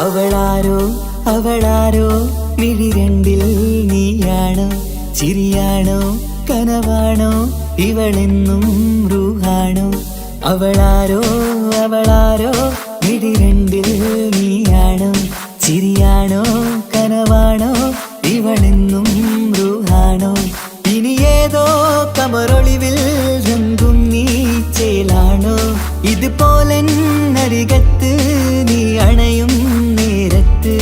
അവളാരോ അവളാരോ മിഴിരണ്ടിൽ നീയാണോ ചിരിയാണോ കനവാണോ ഇവളെന്നും റൂഹാണോ അവളാരോ അവളാരോ മിഴിരണ്ടിൽ നീയാണോ ചിരിയാണോ കനവാണോ ഇവളെന്നും റൂഹാണോ ഇനി ഏതോ കമറൊളിവിൽ രംഗും നീ ചേലാണോ ഇതുപോലെ നരികത്ത് നീ അണയും നേരത്ത്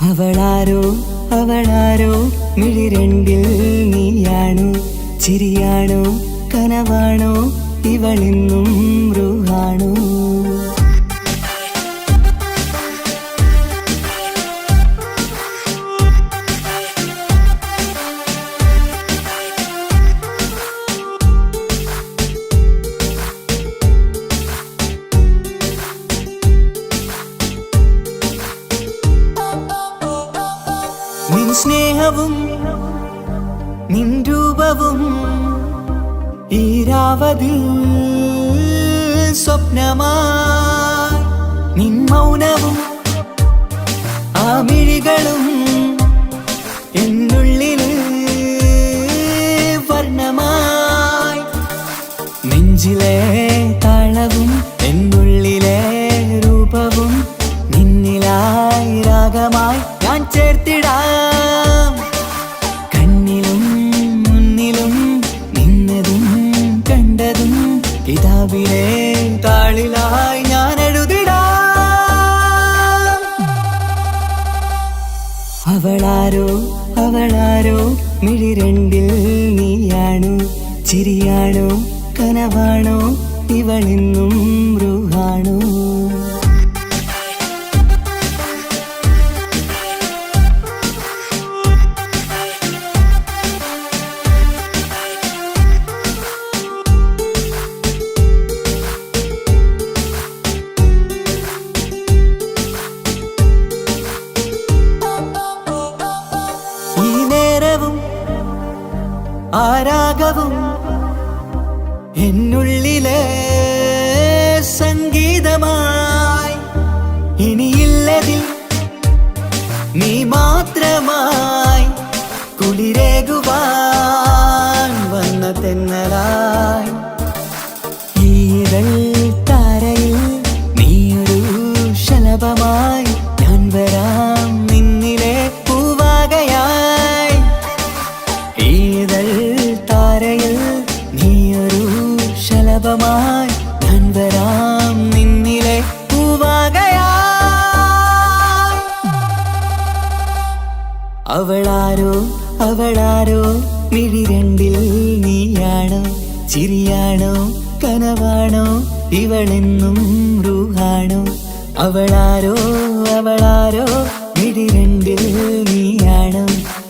അവളാരോ അവളാരോ മിഴിരണ്ടിൽ നീയാണോ ചിരിയാണോ കനവാണോ ഇവളെന്നും റൂഹാണോ നിൻ സ്നേഹവും നിൻ രൂപവും ഈരാവതിൽ സ്വപ്നമായി നിൻ മൗനവും ആ മിഴികളും എന്നുള്ളിൽ വർണ്ണമായി നെഞ്ചിലെ താളവും എന്നുള്ളിലെ രൂപവും നിന്നിലായി രാഗമായി ഞാൻ ചേർത്തിടാം കണ്ണിലും മുന്നിലും നിന്നതും കണ്ടതും കിതാബിലെ താളിലായി ഞാൻ എഴുതിടാം അവളാരോ അവളാരോ മിഴിരണ്ടിൽ നീയാണോ ചിരിയാണോ കനവാണോ ഇവളെന്നും റൂഹാണോ ആരാഗവും എന്നുള്ളിലെ സംഗീതമായി ഇനിയില്ലതിൽ നീ മാത്രമായി കുളിരേകുവാൻ വന്ന തെന്നലായി ഈതൾ താരയിൽ നീയൊരു ശലഭമായി ഞാൻ വരാം നിന്നിലെ പൂവാകയായി ഈതൾ താരയിൽ നീയൊരു ശലഭമായി ഞാൻ വരാം നിന്നിലെ പൂവാകയായി അവളാരോ അവളാരോ മിഴിരണ്ടിൽ നീയാണോ ചിരിയാണോ കനവാണോ ഇവളെന്നും റൂഹാണോ അവളാരോ അവളാരോ മിഴിരണ്ടിൽ നീയാണോ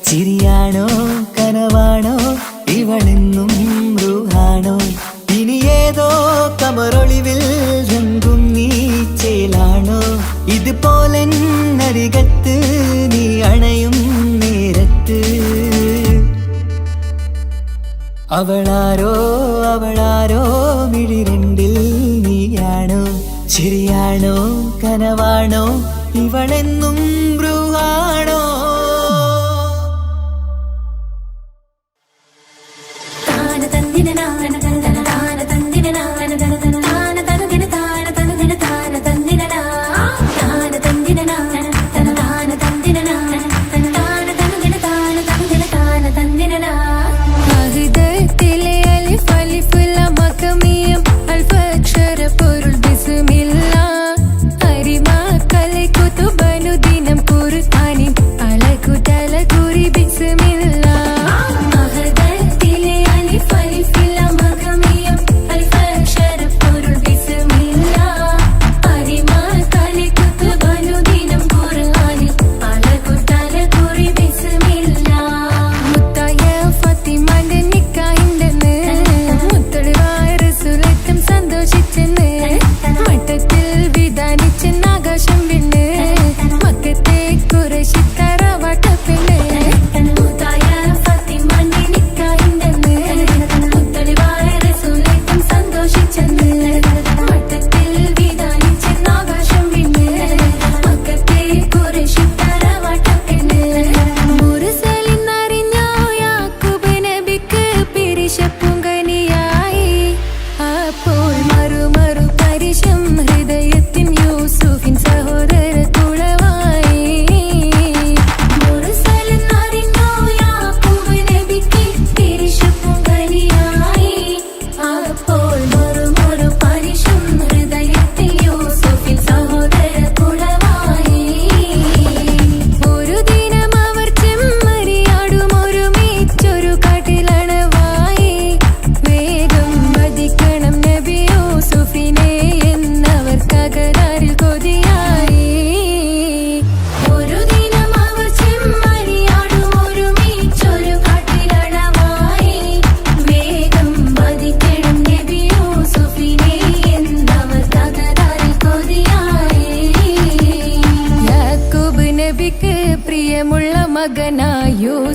ചിരിയാണോ കനവാണോ ഇവളെന്നും റൂഹാണോ ഇനി ഏതോ കമറൊളിവിൽ രംഗും നീ ചേലാണോ ഇതുപോലെ നരികത്ത് നീ അണയും നേരത്ത് അവളാരോ അവളാരോ മിഴിരണ്ടിൽ നീയാണോ ചിരിയാണോ കനവാണോ ഇവളെന്നും റൂഹാണോ പൊരുൾ ബിസ്മില്ലാ അരിമാ കലൈ കുതുബനുദിനം ഖുർആനി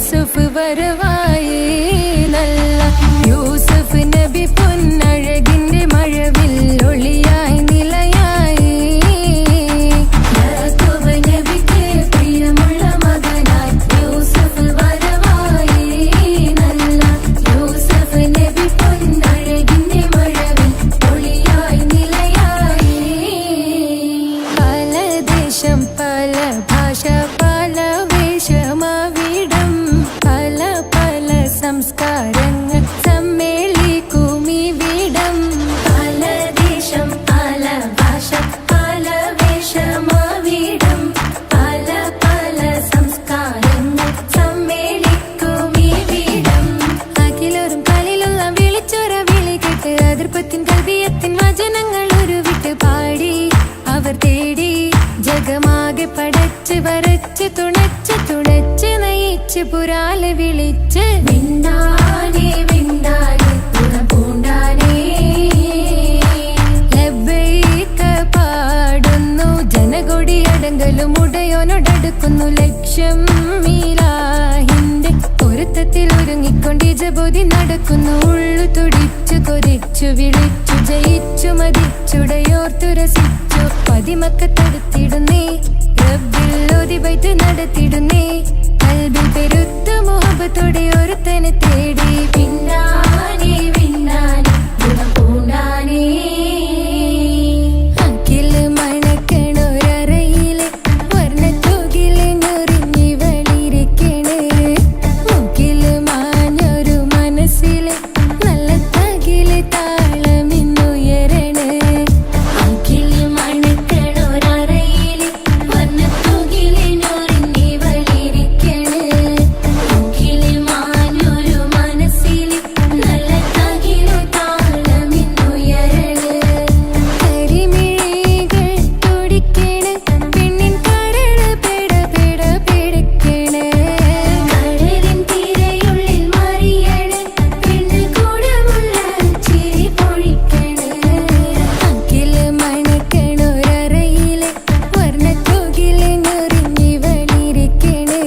യൂസുഫ് വരവായി നല്ല യൂസുഫ് നബി പൊന്നഴകിന്റെ മഴവിൽ ഒളിയായി നിലയായി യാക്കൂബ് നബിക്ക് പ്രിയമുള്ള മകനായി യൂസുഫ് വരവായി നല്ല യൂസുഫ് നബി പൊന്നഴകിന്റെ മഴവിൽ ഒളിയായി നിലയായി പല ദേശം പല ഭാഷ പല വേഷമാവിടം പല പല സംസ്കാരങ്ങൾ സമ്മേളിക്കും ഇവിടം പല ദേശം പല ഭാഷ പല വേഷമാവിടം പല പല സംസ്കാരങ്ങൾ സമ്മേളിക്കും ഇവിടം അഖിലോരും കളിലുള്ള വിളിച്ചൊര വിളി കേട്ട് അതിർപ്പത്തിൻ കൽവിയത്തിൻ വചനങ്ങൾ ഉരുവിട്ട് പാടി അവർ തേടി ജഗമാകെ പടച്ച് വരച്ച് തുണച്ച് തുണച്ച് നയിച്ച് പുരാലെ വിളിച്ച് വിണ്ണാനേ വിണ്ണാനേ തുണ പൂണ്ടാനേ ലബ്ബൈക പാടുന്നു ജനകൊടി അടങ്കലും ഉടയോനോടടുക്കുന്നു ലക്ഷ്യം മീലാഹിന്റെ പൊരുത്തത്തിൽ ഒരുങ്ങിക്കൊണ്ട് ജബോധി നടക്കുന്നു ഉള്ളു തുടിച്ചു കൊതിച്ചു വിളിച്ചു ജയിച്ചു മതിച്ചുടയോർത്തു രസിച്ചു പതിമക്കത്തടുത്തിടുന്നേ റബ്ബിൽ ഓതി ബൈത്ത് നടത്തിടുന്നേ കൽബിൽ പെരുത്ത മുഹബത്തോടെ ഒരുത്തനെ തേടി പിന്നാനേ പിന്നാനേ ഗുണം പൂണ്ടാനേ അഖില് മണക്കണൊരറയില് വർണ്ണത്തൂകില് ഞൊറിഞ്ഞി വളിരിക്കണ് മുക്കില് മാഞ്ഞൊരു മനസ്സില് നല്ല തകില് താളമിന്നുയരണ അഖില് മണക്കണൊരറയില് വർണ്ണത്തൂകില് ഞൊറിഞ്ഞി വളിരിക്കണ് മുക്കില് മാഞ്ഞൊരു മനസ്സില് നല്ല തകില് താളമിന്നുയരണ കരിമിഴികൾ തുടിക്കണ് പെണ്ണിൻ കരള് പെട പെട പിടക്കണ് കടലിൻ തിരയുള്ളിൽ മറിയണ് പെണ്ണ് കൂടമുള്ള ചിരി പൊഴിക്കണ് അഖില് മണക്കണൊരറയില് വർണ്ണത്തൂകില് ഞൊറിഞ്ഞി വളിരിക്കണ്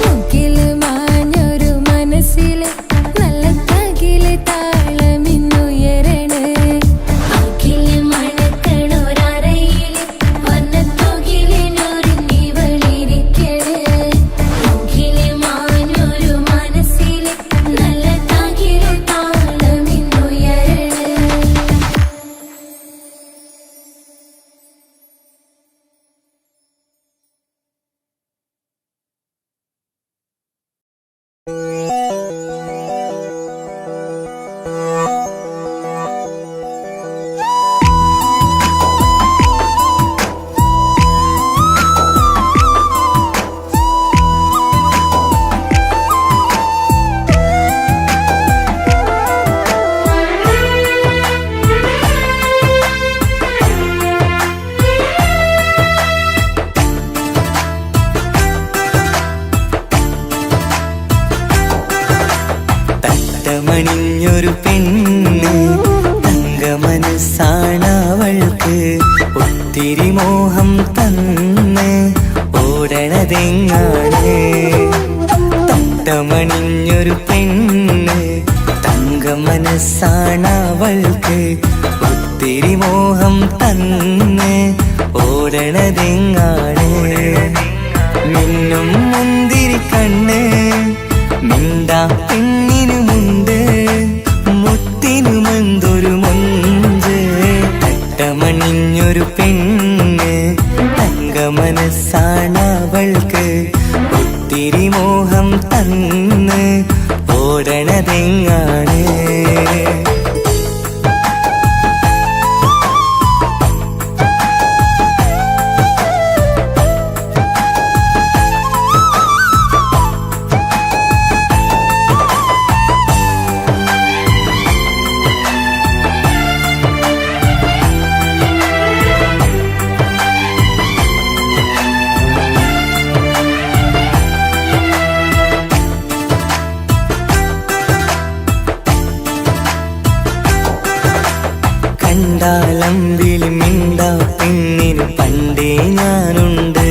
മുക്കില് മാഞ്ഞൊരു മനസ്സില് നല്ല തകില് താളമിന്നുയരണ അഖില് മണക്കണൊരറയില് വർണ്ണത്തൂകില് ഞൊറിഞ്ഞി വളിരിക്കണ് മുക്കില് മാഞ്ഞൊരു മനസ്സില് നല്ല തകില് താളമിന്നുയരണ തട്ടമണിഞ്ഞൊരു പെണ്ണ് തങ്കമനസ്സാണവൾക്ക് ഒത്തിരി മോഹം തന്ന് ഓടണതെങ്ങാണ് തട്ടമണിഞ്ഞൊരു പെണ്ണ് തങ്കമനസ്സാണവൾക്ക് ഒത്തിരി മോഹം തന്ന് ഓടണതെങ്ങാണ് മിന്നും മുന്തിരി കണ്ണ് മിണ്ടാ പെണ്ണിനുമുണ്ട് മുത്തിനുമെന്തൊരു മൊഞ്ച് തട്ടമണിഞ്ഞൊരു പെണ്ണ് തങ്കമനസ്സാണവൾക്ക് ഒത്തിരി മോഹം തന്ന് ഓടണതെങ്ങാണ് കണ്ടാലമ്പിളി മിണ്ടാ പെണ്ണിന് പണ്ടേ ഞാനുണ്ട്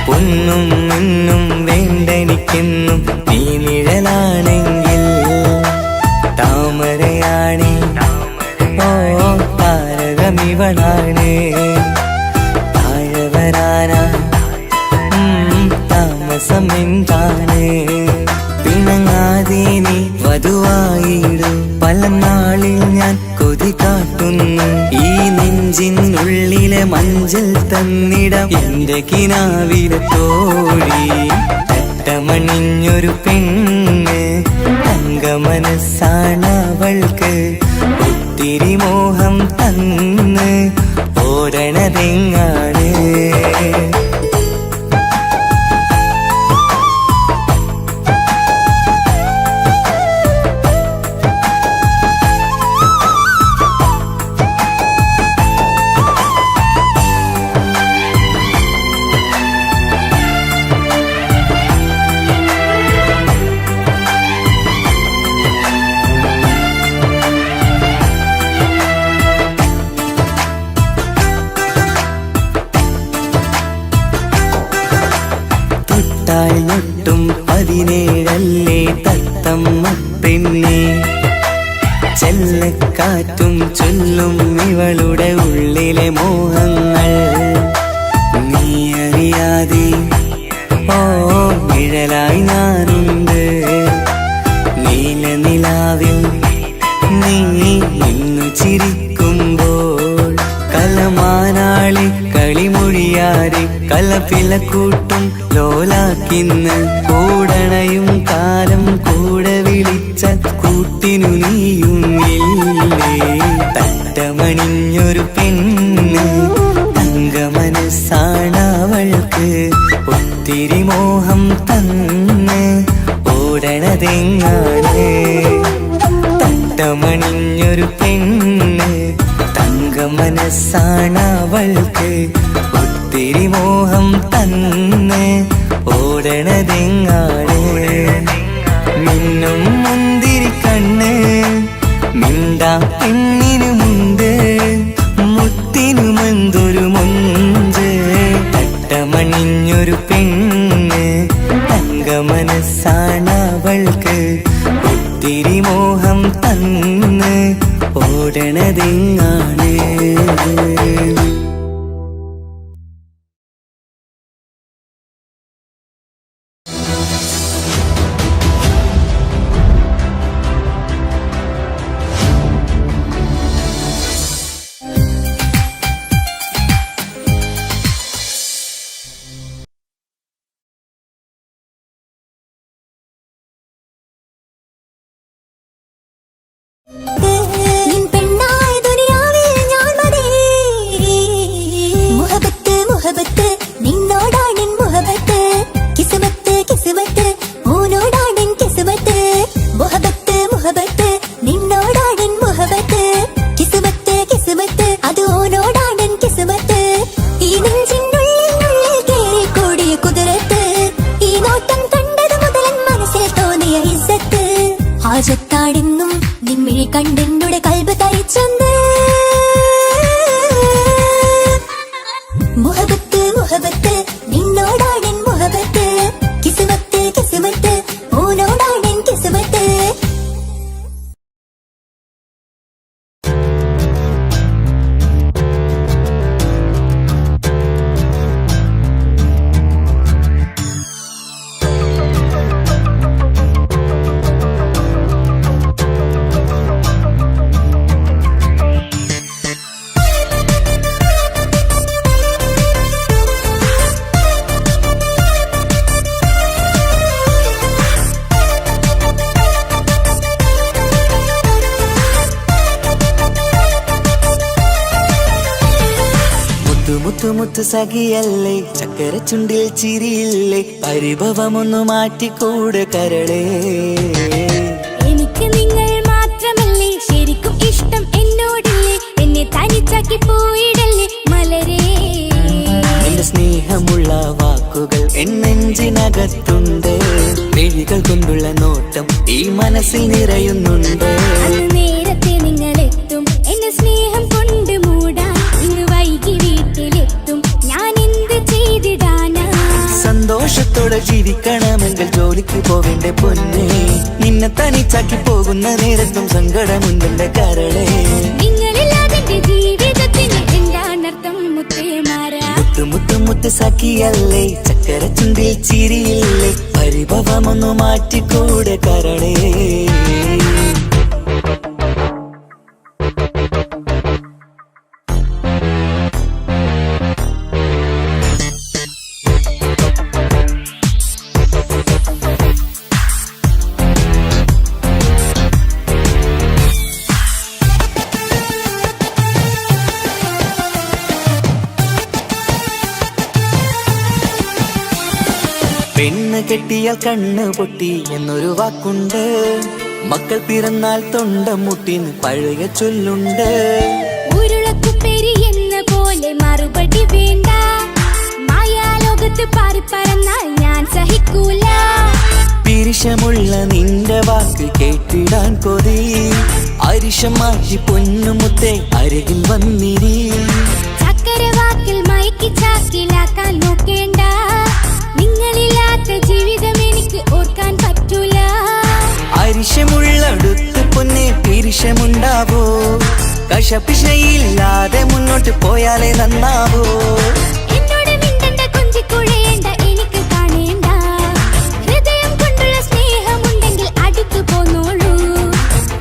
പൊന്നും മിന്നും വേണ്ടെനിക്ക് എനിക്കെന്നും നീ നിഴലാണെങ്കിൽ താമരയാണി ഓ താരകമിവളാണ് താഴെ വരാനാ താമസം എന്താണ് പിണങ്ങാതെ നീ വധുവായിടും പല നാളിൽ ഞാൻ കൊതി കാട്ടുന്നു ഈ നെഞ്ചിനുള്ളിലെ മഞ്ചൽ തന്നിടം എന്റെ കിനാവിലെ തോഴി തട്ടമണിഞ്ഞൊരു പെണ്ണ് തങ്ക മനസ്സാണ് അവൾക്ക് ഒത്തിരി മോഹം തന്ന് ഓടണതെങ്ങാണ് ൊട്ടും 17 തത്തമ്മ പെണ്ണെ ചെല്ലക്കാറ്റും ചൊല്ലും ഇവളുടെ ഉള്ളിലെ മോഹങ്ങൾ നീ അറിയാതെ ഓ നിഴലായി ഞാനുണ്ട് നീല നിലാവിൽ നീ ഇന്നു ചിരിക്കുമ്പോൾ കലമാനാളി കളിമൊഴിയാതെ കലപിലക്കൂട്ടും ലോലാക്കിന്ന് കൂടണയും കാലം കൂടെ വിളിച്ച കൂട്ടിനു നീയുമില്ലേ തട്ടമണിഞ്ഞൊരു പെണ്ണ് തങ്ക മനസ്സാണ് അവൾക്ക് ഒത്തിരി മോഹം തന്ന് ഓടണതെങ്ങാണ് തട്ടമണിഞ്ഞൊരു പെണ്ണ് തങ്ക മനസ്സാണ് അവൾക്ക് ഒത്തിരി മോഹം തന്ന് ഓടണതെങ്ങാണ് മിന്നും മുന്തിരി കണ്ണ് മിണ്ടാ പെണ്ണിനുമുണ്ട് മുത്തിനുമെന്തൊരു മുഞ്ച് തട്ടമണിഞ്ഞൊരു പെണ്ണ് തങ്ക മനസ്സാണ് അവൾക്ക് ഒത്തിരി മോഹം തന്ന് ഓടണതെങ്ങാണ് ആജത്താടെന്നും നിമ്മിഴി കണ്ടെന്നുടെ കൽബ് തരിച്ചെന്ന് മുഹബത്ത് മുഹബത്ത് നിന്നോടാണെൻ മുഹബത്ത് കിസ്മത്ത് കിസ്മത്ത് ഓനോടാണെൻ കിസ്മത്ത് മുത്തുമുത്തു സഖിയല്ലേ ചക്കര ചുണ്ടിൽ ചിരിയില്ലേ പരിഭവമൊന്നു മാറ്റിക്കൂടെ കരളേ എനിക്ക് നിങ്ങൾ മാത്രമല്ലേ ശരിക്കും ഇഷ്ടം എന്നോടില്ലേ എന്നെ തനിച്ചാക്കി പോയിടല്ലേ മലരേ എന്റെ സ്നേഹമുള്ള വാക്കുകൾ എന്നെഞ്ചിനകത്തുണ്ട് വിഴികൾ കൊണ്ടുള്ള നോട്ടം ഈ മനസ്സിൽ നിറയുന്നുണ്ട് നേരത്തെ നിങ്ങളെത്തും എന്നെ സ്നേഹം കൊണ്ട് മൂടാൻ ഇന്ന് വൈകി വീട്ടിലെത്തും ഞാൻ എന്ത് ചെയ്തിടാനാ സന്തോഷത്തോടെ ജീവിക്കണമെങ്കിൽ ജോലി പോവേണ്ട പൊന്നെ, നിന്നെ തനിച്ചാക്കി പോകുന്ന നേരത്തും സങ്കടമുണ്ടെന്റെ കരളെ. നിങ്ങളില്ലാതെ ജീവിതത്തിന് എന്താണർത്ഥം മുത്തേമാരാ? മുത്ത് മുത്ത് മുത്ത് സഖിയല്ലേ, ചക്കര ചുണ്ടിൽ ചിരിയില്ലേ, പരിഭവമൊന്നു മാറ്റിക്കൂടെ കരളേ. പെണ്ണ് കെട്ടിയാൽ കണ്ണ് പൊട്ടി എന്നൊരു വാക്കുണ്ട്, മക്കൾ പിറന്നാൽ തൊണ്ട മുട്ടിന് പഴയ ചൊല്ലുണ്ട്. ഉരുളക്കുപ്പേരി എന്ന പോലെ മറുപടി വേണ്ട, മായാലോകത്ത് പാറി പറന്നാൽ ഞാൻ സഹിക്കൂല. പിരിശമുള്ള നിന്റെ വാക്ക് കേട്ടിടാൻ കൊതി, അരിശം മാറ്റി പൊന്നുമുത്തേ അരികിൽ വന്നിരി. ചക്കര വാക്കിൽ മയക്കി ചാക്കിലാക്കാൻ നോക്കേണ്ട, നിങ്ങളില്ലാത്ത ജീവിതം എനിക്ക് ഓർക്കാൻ പറ്റൂല. അരിശമുള്ളടുത്ത് പൊന്നെ പിരിശമുണ്ടാവോ, കശപിശയില്ലാതെ മുന്നോട്ട് പോയാലേ നന്നാവോ. എന്നോട് മിണ്ടണ്ട കൊഞ്ചിക്കുഴയേണ്ട, എനിക്ക് കാണേണ്ട, ഹൃദയം കൊണ്ടുള്ള സ്നേഹമുണ്ടെങ്കിൽ അടുത്തു പോന്നോളൂ.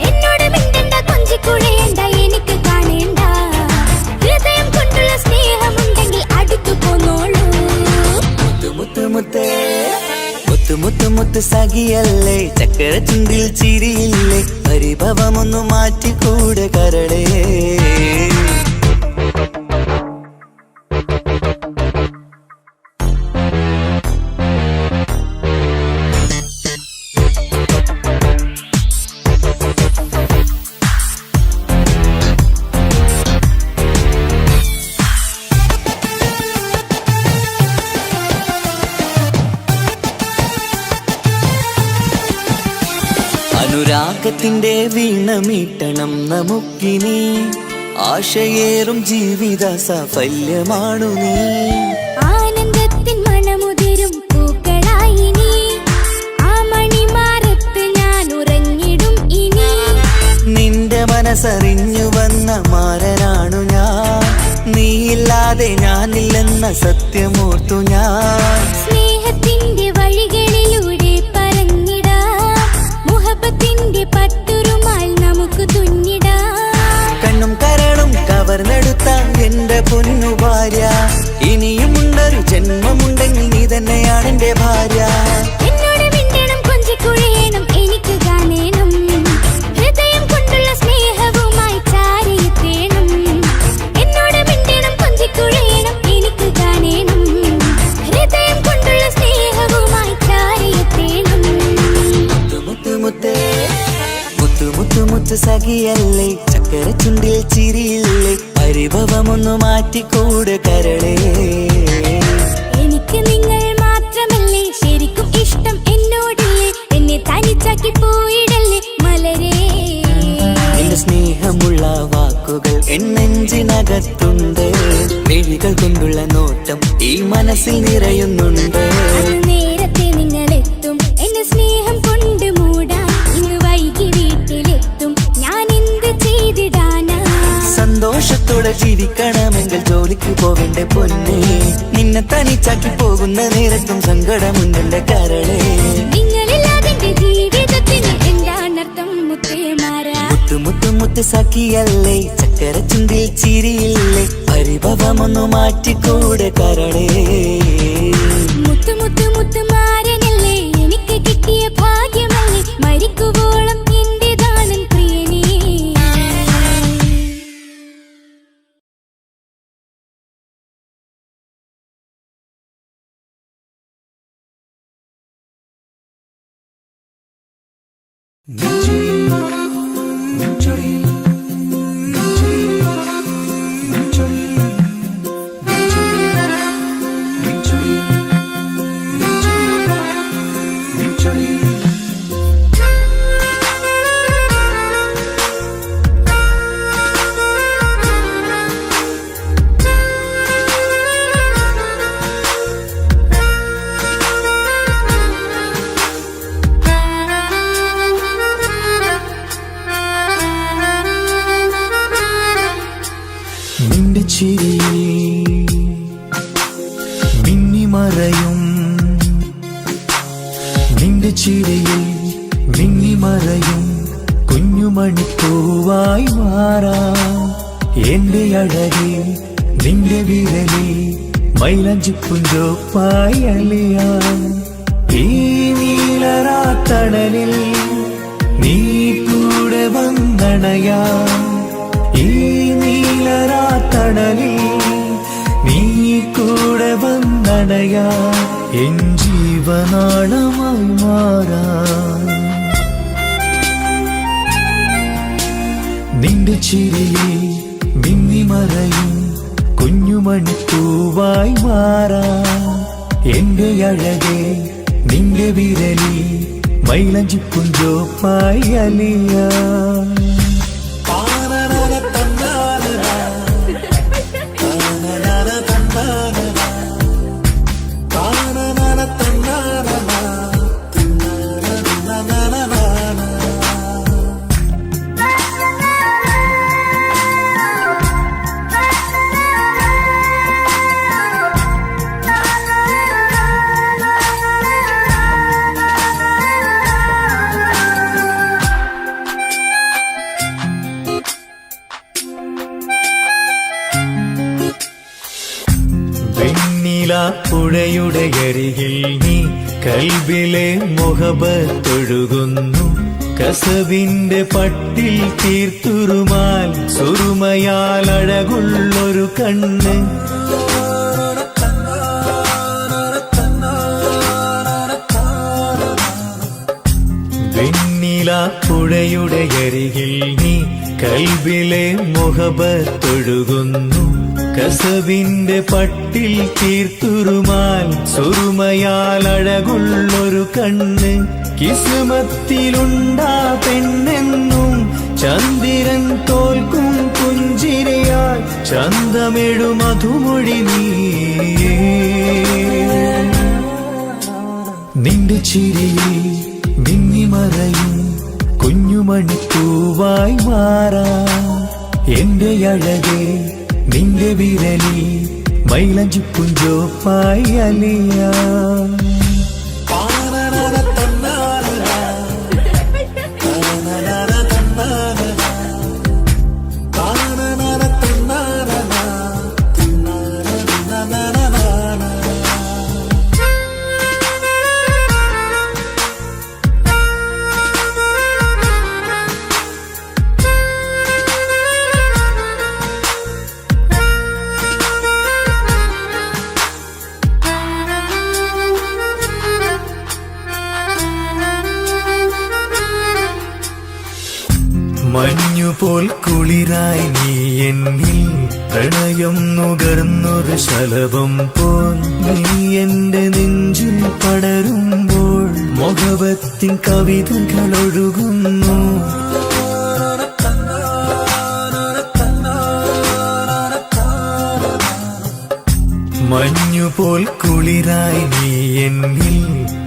എന്നോട് മിണ്ടണ്ട കൊഞ്ചിക്കുഴയേണ്ട, എനിക്ക് കാണേണ്ട, ഹൃദയം കൊണ്ടുള്ള സ്നേഹമുണ്ടെങ്കിൽ അടുത്തു പോന്നോളൂ. മുത്ത് മുത്ത് മുത്ത് മുത്ത് മുത്ത് സഖിയല്ലേ, ചക്കര ചുണ്ടിൽ ചിരിയില്ലേ, പരിഭവമൊന്നു മാറ്റിക്കൂടെ കരളേ. അനുരാഗത്തിന്റെ വീണ മീട്ടണം നമുക്കിനി, ആശയേറും ജീവിത സാഫല്യമാണു നീ. ആനന്ദത്തിൻ മണമുതിരും പൂക്കളായി നീ, ആ മണിമാറത്ത് ഞാൻ ഉറങ്ങിടും ഇനി. നിന്റെ മനസ്സറിഞ്ഞു വന്ന മാരനാണു ഞാൻ, നീയില്ലാതെ ഞാനില്ലെന്ന സത്യമോർത്തു ഞാൻ. സ്നേഹത്തിന്റെ വഴികളിലൂടെ പറന്നിടാം, മുഹബത്തിന്റെ പട്ടുറുമാൽ നമുക്ക് തുന്നിടാം. കണ്ണും കരളും കവർന്നെടുത്ത എന്റെ പൊന്നു ഭാര്യ, ഇനിയുമുണ്ടൊരു ജന്മമുണ്ടെങ്കിൽ നീ തന്നെയാണ് എന്റെ ഭാര്യ. എന്നോട് മിണ്ടണം കൊഞ്ചിക്കുഴയണം, എനിക്ക് കാണേണം, ഹൃദയം കൊണ്ടുള്ള സ്നേഹവുമായി ചാരിയെത്തേണം. എന്നോട് മിണ്ടണം കൊഞ്ചിക്കുഴയണം, എനിക്ക് കാണേണം, ഹൃദയം കൊണ്ടുള്ള സ്നേഹവുമായി ചാരിയെത്തേണം. മുത്ത് മുത്ത് മുത്ത് മുത്ത് മുത്ത് സഖിയല്ലേ, ചക്കര ചുണ്ടിൽ ചിരിയില്ലേ, പരിഭവമൊന്നു മാറ്റിക്കൂടെ കരളേ. എനിക്ക് നിങ്ങൾ മാത്രമല്ലേ ശരിക്കും ഇഷ്ടം എന്നോടില്ലേ, എന്നെ തനിച്ചാക്കി പോയിടല്ലേ മലരേ. എന്റെ സ്നേഹമുള്ള വാക്കുകൾ എന്നെഞ്ചിനകത്തുണ്ട്, മിഴികൾ കൊണ്ടുള്ള നോട്ടം ഈ മനസ്സിൽ നിറയുന്നുണ്ട്. അന്ന് നേരത്തെ നിങ്ങളെത്തും എന്നെ സ്നേഹം കൊണ്ട് മൂടാൻ, ഇന്ന് വൈകി വീട്ടിലെത്തും ഞാൻ എന്ത് ചെയ്തിടാനാ. സന്തോഷത്തോടെ ജീവിക്കണമെങ്കിൽ ജോലിക്ക് പോവേണ്ട പൊന്നെ, നിന്നെ തനിച്ചാക്കി പോകുന്ന നേരത്തും സങ്കടമുണ്ടെന്റെ കരളേ. നിങ്ങളില്ലാതെ ജീവിതത്തിന് എന്താണർത്ഥം മുത്തേമാരാ? മുത്ത് മുത്ത് മുത്ത് സഖിയല്ലേ, ചക്കര ചുണ്ടിൽ ചിരിയില്ലേ, പരിഭവമൊന്നു മാറ്റിക്കൂടെ കരളേ. മുത്ത് മുത്ത് മുത്ത് മാരനല്ലേ, എനിക്ക് കിട്ടിയ ഭാഗ്യമല്ലേ, മരിക്കുവോളം എന്റേതാണൻ പ്രിയനേ. ചിരിയിൽ മിന്നിമറയും നിന്റെ ചിരിയിൽ മിന്നിമറയും കുഞ്ഞുമണിപ്പൂവായി മാറാം എന്റെ അഴകി നിന്റെ വിരലിൽ മൈലഞ്ചിപ്പുഞ്ചോപ്പായി അലിയാം ഈ നീലരാത്തണലിൽ നീ കൂടെ വന്നണയാം ഈ നീലരാത്തണലിൽ നീ കൂടെ വന്നണയാം എൻ ജീവനാളമായി മാറാം നിന്റെ ചിരിയിൽ മിന്നിമറയും കുഞ്ഞുമണിപ്പൂവായി മാറാം എന്റെ അഴകെ നിന്റെ വിരലിൽ മൈലഞ്ചിപ്പുഞ്ചോപ്പായി അലിയാം പുഴയുടെ അരികിൽ നീ കൽബിലെ മുഹബത്തൊഴുകുന്നു കസവിന്റെ പട്ടിൽ തീർത്തുറുമാൽ സുറുമയാൽ അഴകുള്ളൊരു കണ്ണ് വെണ്ണില പുഴയുടെ അരികിൽ നീ കൽബിലെ മുഹബത്തൊഴുകുന്നു കസവിന്റെ പട്ടിൽ തീർത്തുറുമാൽ സുറുമയാൽ അഴകുള്ളൊരു കണ്ണ് കിസ്മത്തിലുണ്ടാ പെണ്ണെന്നും ചന്ദ്രൻ തോൽക്കും പുഞ്ചിരിയാൽ ചന്തമെഴു മധുമൊഴി നീ നിന്റെ ചിരിയിൽ മിന്നിമറയും കുഞ്ഞുമണിപ്പൂവായി മാറാം എന്റെ അഴകെ നിന്റെ വിരലിൽ മൈലഞ്ചിപ്പുഞ്ചോപ്പായി അലിയാം മഞ്ഞുപോൽ കുളിരായി നീ എന്നിൽ പ്രണയം നുകർന്നൊരു ശലഭം പോൽ നീ എന്റെ നെഞ്ചിൽ പടരുമ്പോൾ മുഹബത്തിൻ കവിതകൾ ഒഴുകുന്നു മഞ്ഞുപോൽ കുളിരായി നീ എന്നിൽ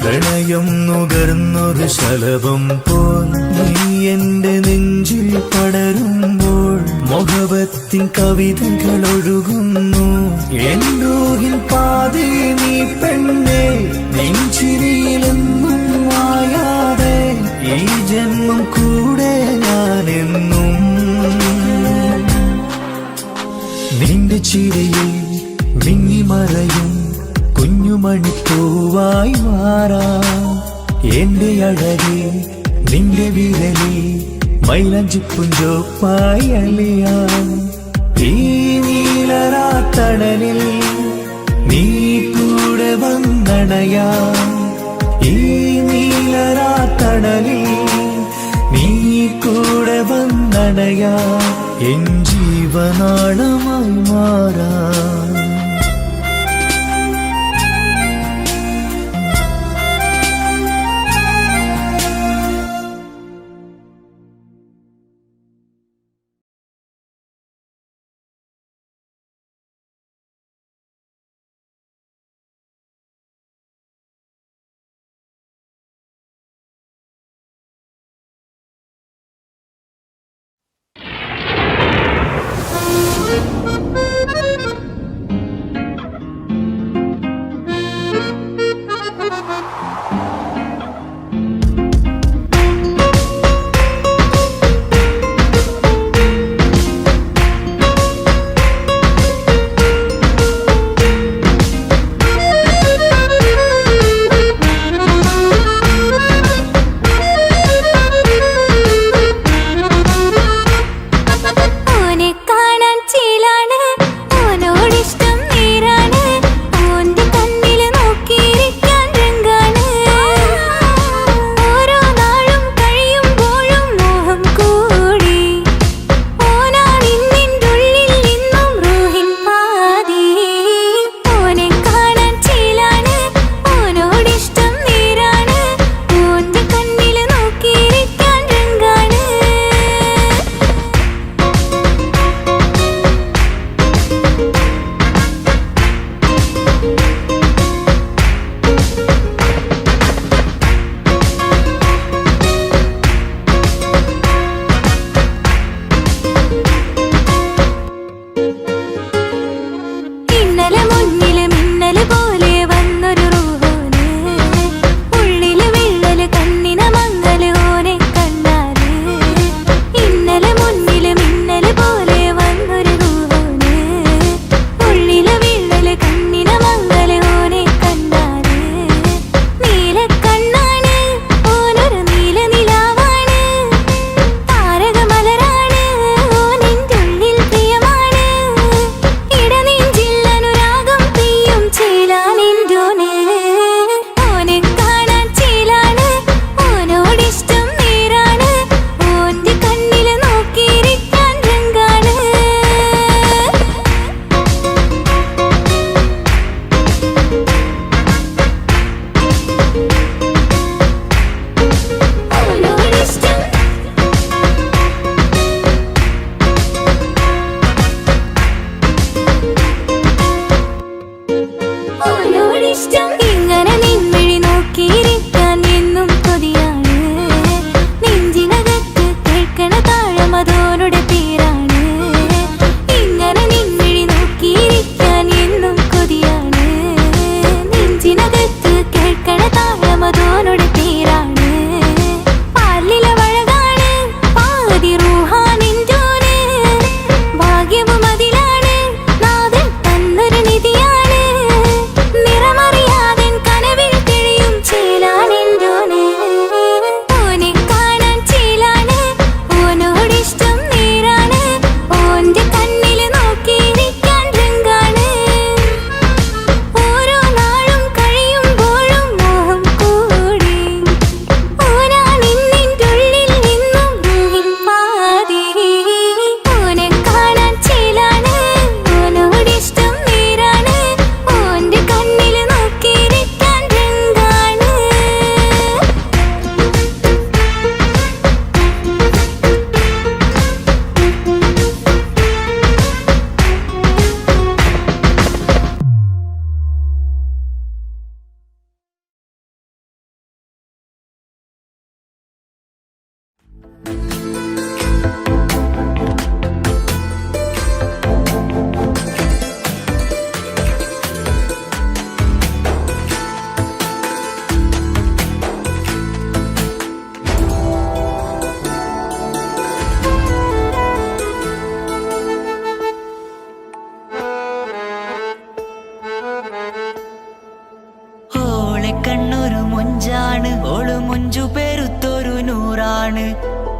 പ്രണയം നുകർന്നൊരു ശലഭം പോൽ നീ എന്റെ നെഞ്ചിൽ പടരുമ്പോൾ മുഹബത്തിൻ കവിതകൾ ഒഴുകുന്നു എന്നൂഹിൻ പാതേ നീ പെണ്ണെ നെഞ്ചിരിയിലെന്നും മായാതെ ഈ ജന്മം കൂടെ ഞാനെന്നും നിന്റെ ചിരിയിൽ മിന്നിമറയും കുഞ്ഞുമണിപ്പൂവായി മാറാം എന്റെ അഴകെ നിന്റെ വിരലിൽ മൈലഞ്ചിപ്പുഞ്ചോപ്പായി അലിയാം ഈ നീലരാത്തണലിൽ നീ കൂടെ വന്നണയാം ഈ നീലരാത്തണലിൽ നീ കൂടെ വന്നണയാം എൻ ജീവനാളമായി മാറാം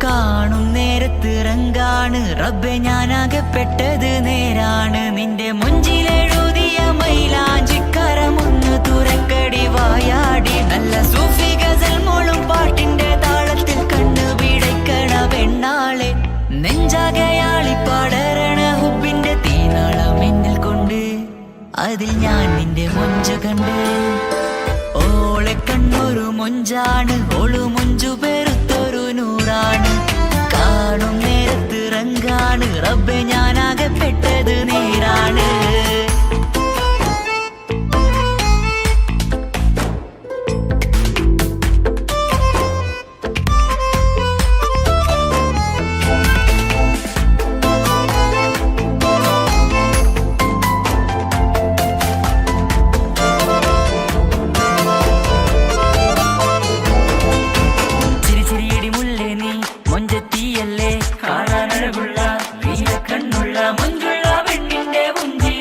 കാണും നേരത്തിറങ്കാണ് റബ്ബെ ഞാനാകപ്പെട്ടത് നേരാണ്. നിന്റെ മുഞ്ചിലെഴുതിയ മൈലാഞ്ചിക്കരമൊന്ന് തുറക്കടി വായാടി. നല്ല സൂഫി ഗസൽ മോളും പാട്ടിന്റെ താളത്തിൽ കണ്ണു പിടയ്ക്കണ പെണ്ണാളെ. നെഞ്ചാകയാളി പടരണ ഹുബിന്റെ തീനാളം എന്നിൽ കൊണ്ട് അതിൽ ഞാൻ നിന്റെ മൊഞ്ചു കണ്ട്. ഓളെ കണ്ണൊരു മൊഞ്ചാണ്, ഓളു മൊഞ്ചു പെരുത്തൊരു നൂറാണ്. കാണും നേരത്തിറങ്കാണ് റബ്ബെ ഞാനാകപ്പെട്ടത് നേരാണ്. മൊഞ്ചത്തിയല്ലേ കാണാനഴകുള്ള നീല കണ്ണുള്ള മൊഞ്ചുള്ള പെണ്ണിന്റെ മുഞ്ചി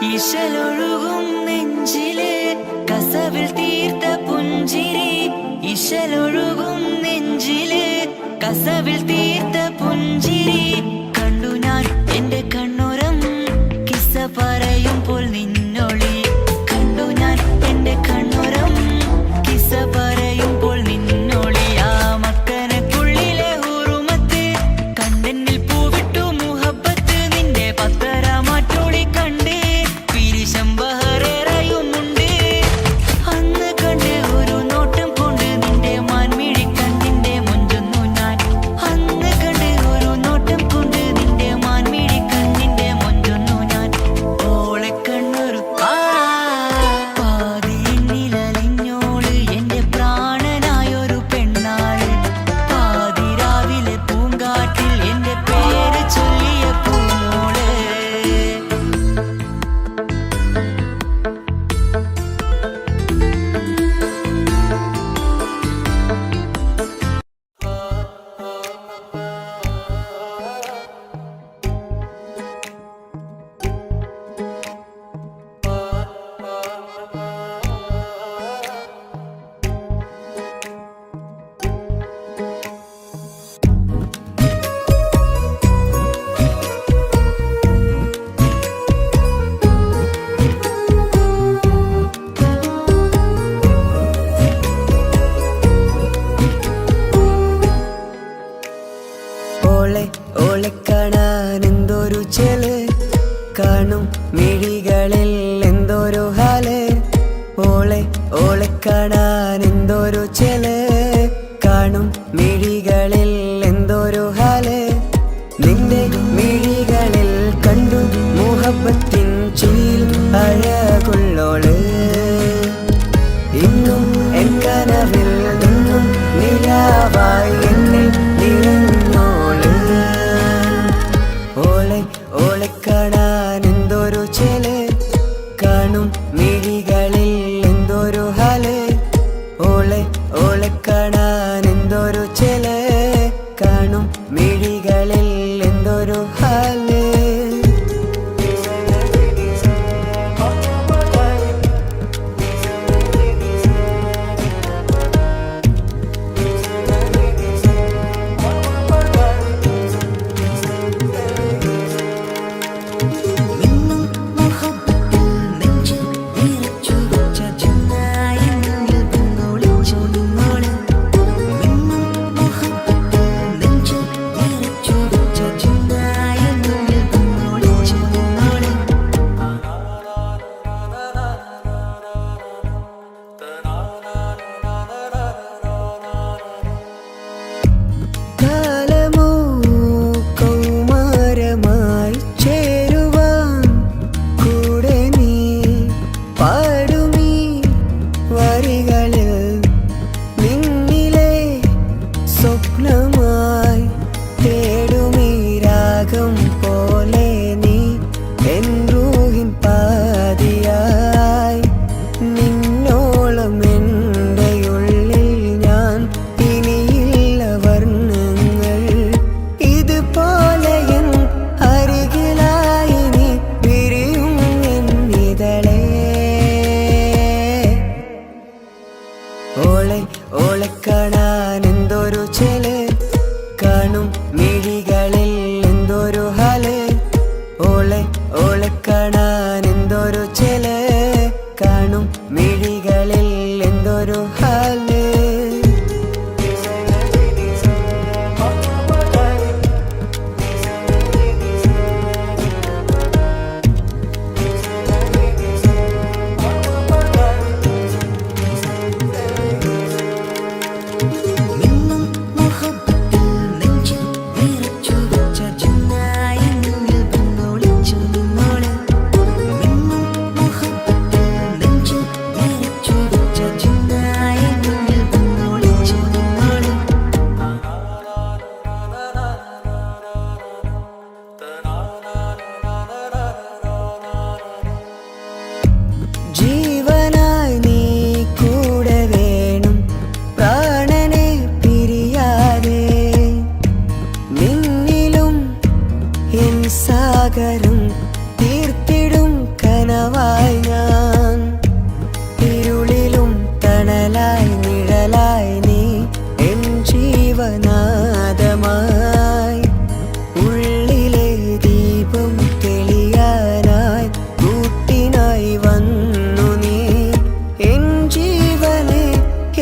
ഇശലൊഴുകും നെഞ്ചിലെ കസവിൽ തീർത്ത പുഞ്ചിരി ഇശലൊഴുകും നെഞ്ചിലെ കസവിൽ തീർത്ത പുഞ്ചിരി കണ്ടു ഞാൻ എന്റെ കണ്ണുരം കിസ്സ പറയുമ്പോൾ നിന്നൊളി കണ്ടു ഞാൻ എന്റെ കണ്ണുരം കിസ്സ പറയുമ്പോൾ നിന്നൊളി ആ മക്കനക്കുള്ളിലെ ഹുറുമത്ത് കണ്ണെന്നിൽ പൂവിട്ടു മുഹബത്ത് നിന്റെ പത്തര മാറ്റോളി കണ്ട് പിരിശം ബഹറേറയുമുണ്ട് അന്ന് കണ്ട് ഒരു നോട്ടം കൊണ്ട് നിന്റെ മാൻമിഴി കണ്ണിന്റെ മുഞ്ചൊന്നു ഞാൻ അന്ന് കണ്ട് ഒരു നോട്ടം കൊണ്ട് നിന്റെ മാൻമിഴി കണ്ണിന്റെ മുഞ്ചൊന്നു ഞാൻ ഓളെ കണ്ണൊരു പാതിയിലലിഞ്ഞോള് എന്റെ പ്രാണനായൊരു പെണ്ണാള് പാതിരാവിലെ പൂങ്കാട്ടിൽ എന്റെ പേര് ചൊല്ലിയ പൂമോള് ഓളെ ഓളെ കാണാൻ എന്തൊരു ചെല് കാണും മിഴികളിൽ എന്തൊരു ഹാല് ഓളെ ഓളെ കാണാൻ എന്തൊരു ചെല് കാണും മിഴികളിൽ എന്തൊരു ഹാല് നിന്റെ മിഴികളിൽ കണ്ടു മുഹബത്തിൻ ചീൽ അഴകുള്ളോള് ഇന്നും എൻ കനവിൽ നിന്നും നിലാവായി എന്നിൽ നിറഞ്ഞോള് ഓളെ ഓളെ കാണാൻ എന്തൊരു ചെല് കാണും മിഴികളിൽ എന്തൊരു ഹാല് ഓളെ ഓളെ കാണാൻ എന്തൊരു ചെല് കാണും മിഴികളിൽ എന്തൊരു ഹാല് കാലമോ കൗമാരമായി ചേരുവാൻ കൂടെ നീ പാടുമീ വരികളിൽ നിന്നിലെ സ്വപ്നമായി തേടുമീ രാഗം പോലെ നീ എൻ റൂഹിൻ പാതിയായി നിന്നോളം എൻ്റെ ഉള്ളിൽ ഞാൻ ഇനിയില്ല വർണ്ണങ്ങൾ ഇതുപോലെ എൻ അരികിലായി നീ പിരിയും എന്നിതളേ ഓളെ ഓളെ കാണാൻ എന്തൊരു ചെല് കാണും മിഴികളിൽ എന്തൊരു ഹാല് ഓളെ ഓളെ കാണാൻ എന്തൊരു ചെല് കാണും മിഴികളിൽ എന്തൊരു ഹാല് നിഴലായി ഞാൻ, ഇരുളിലും തണലായി നിഴലായി നീ എൻ ജീവനാദമായി. ഉള്ളിലെ ദീപം തെളിയാനായി കൂട്ടിനായി വന്നു നീ എൻ ജീവനെ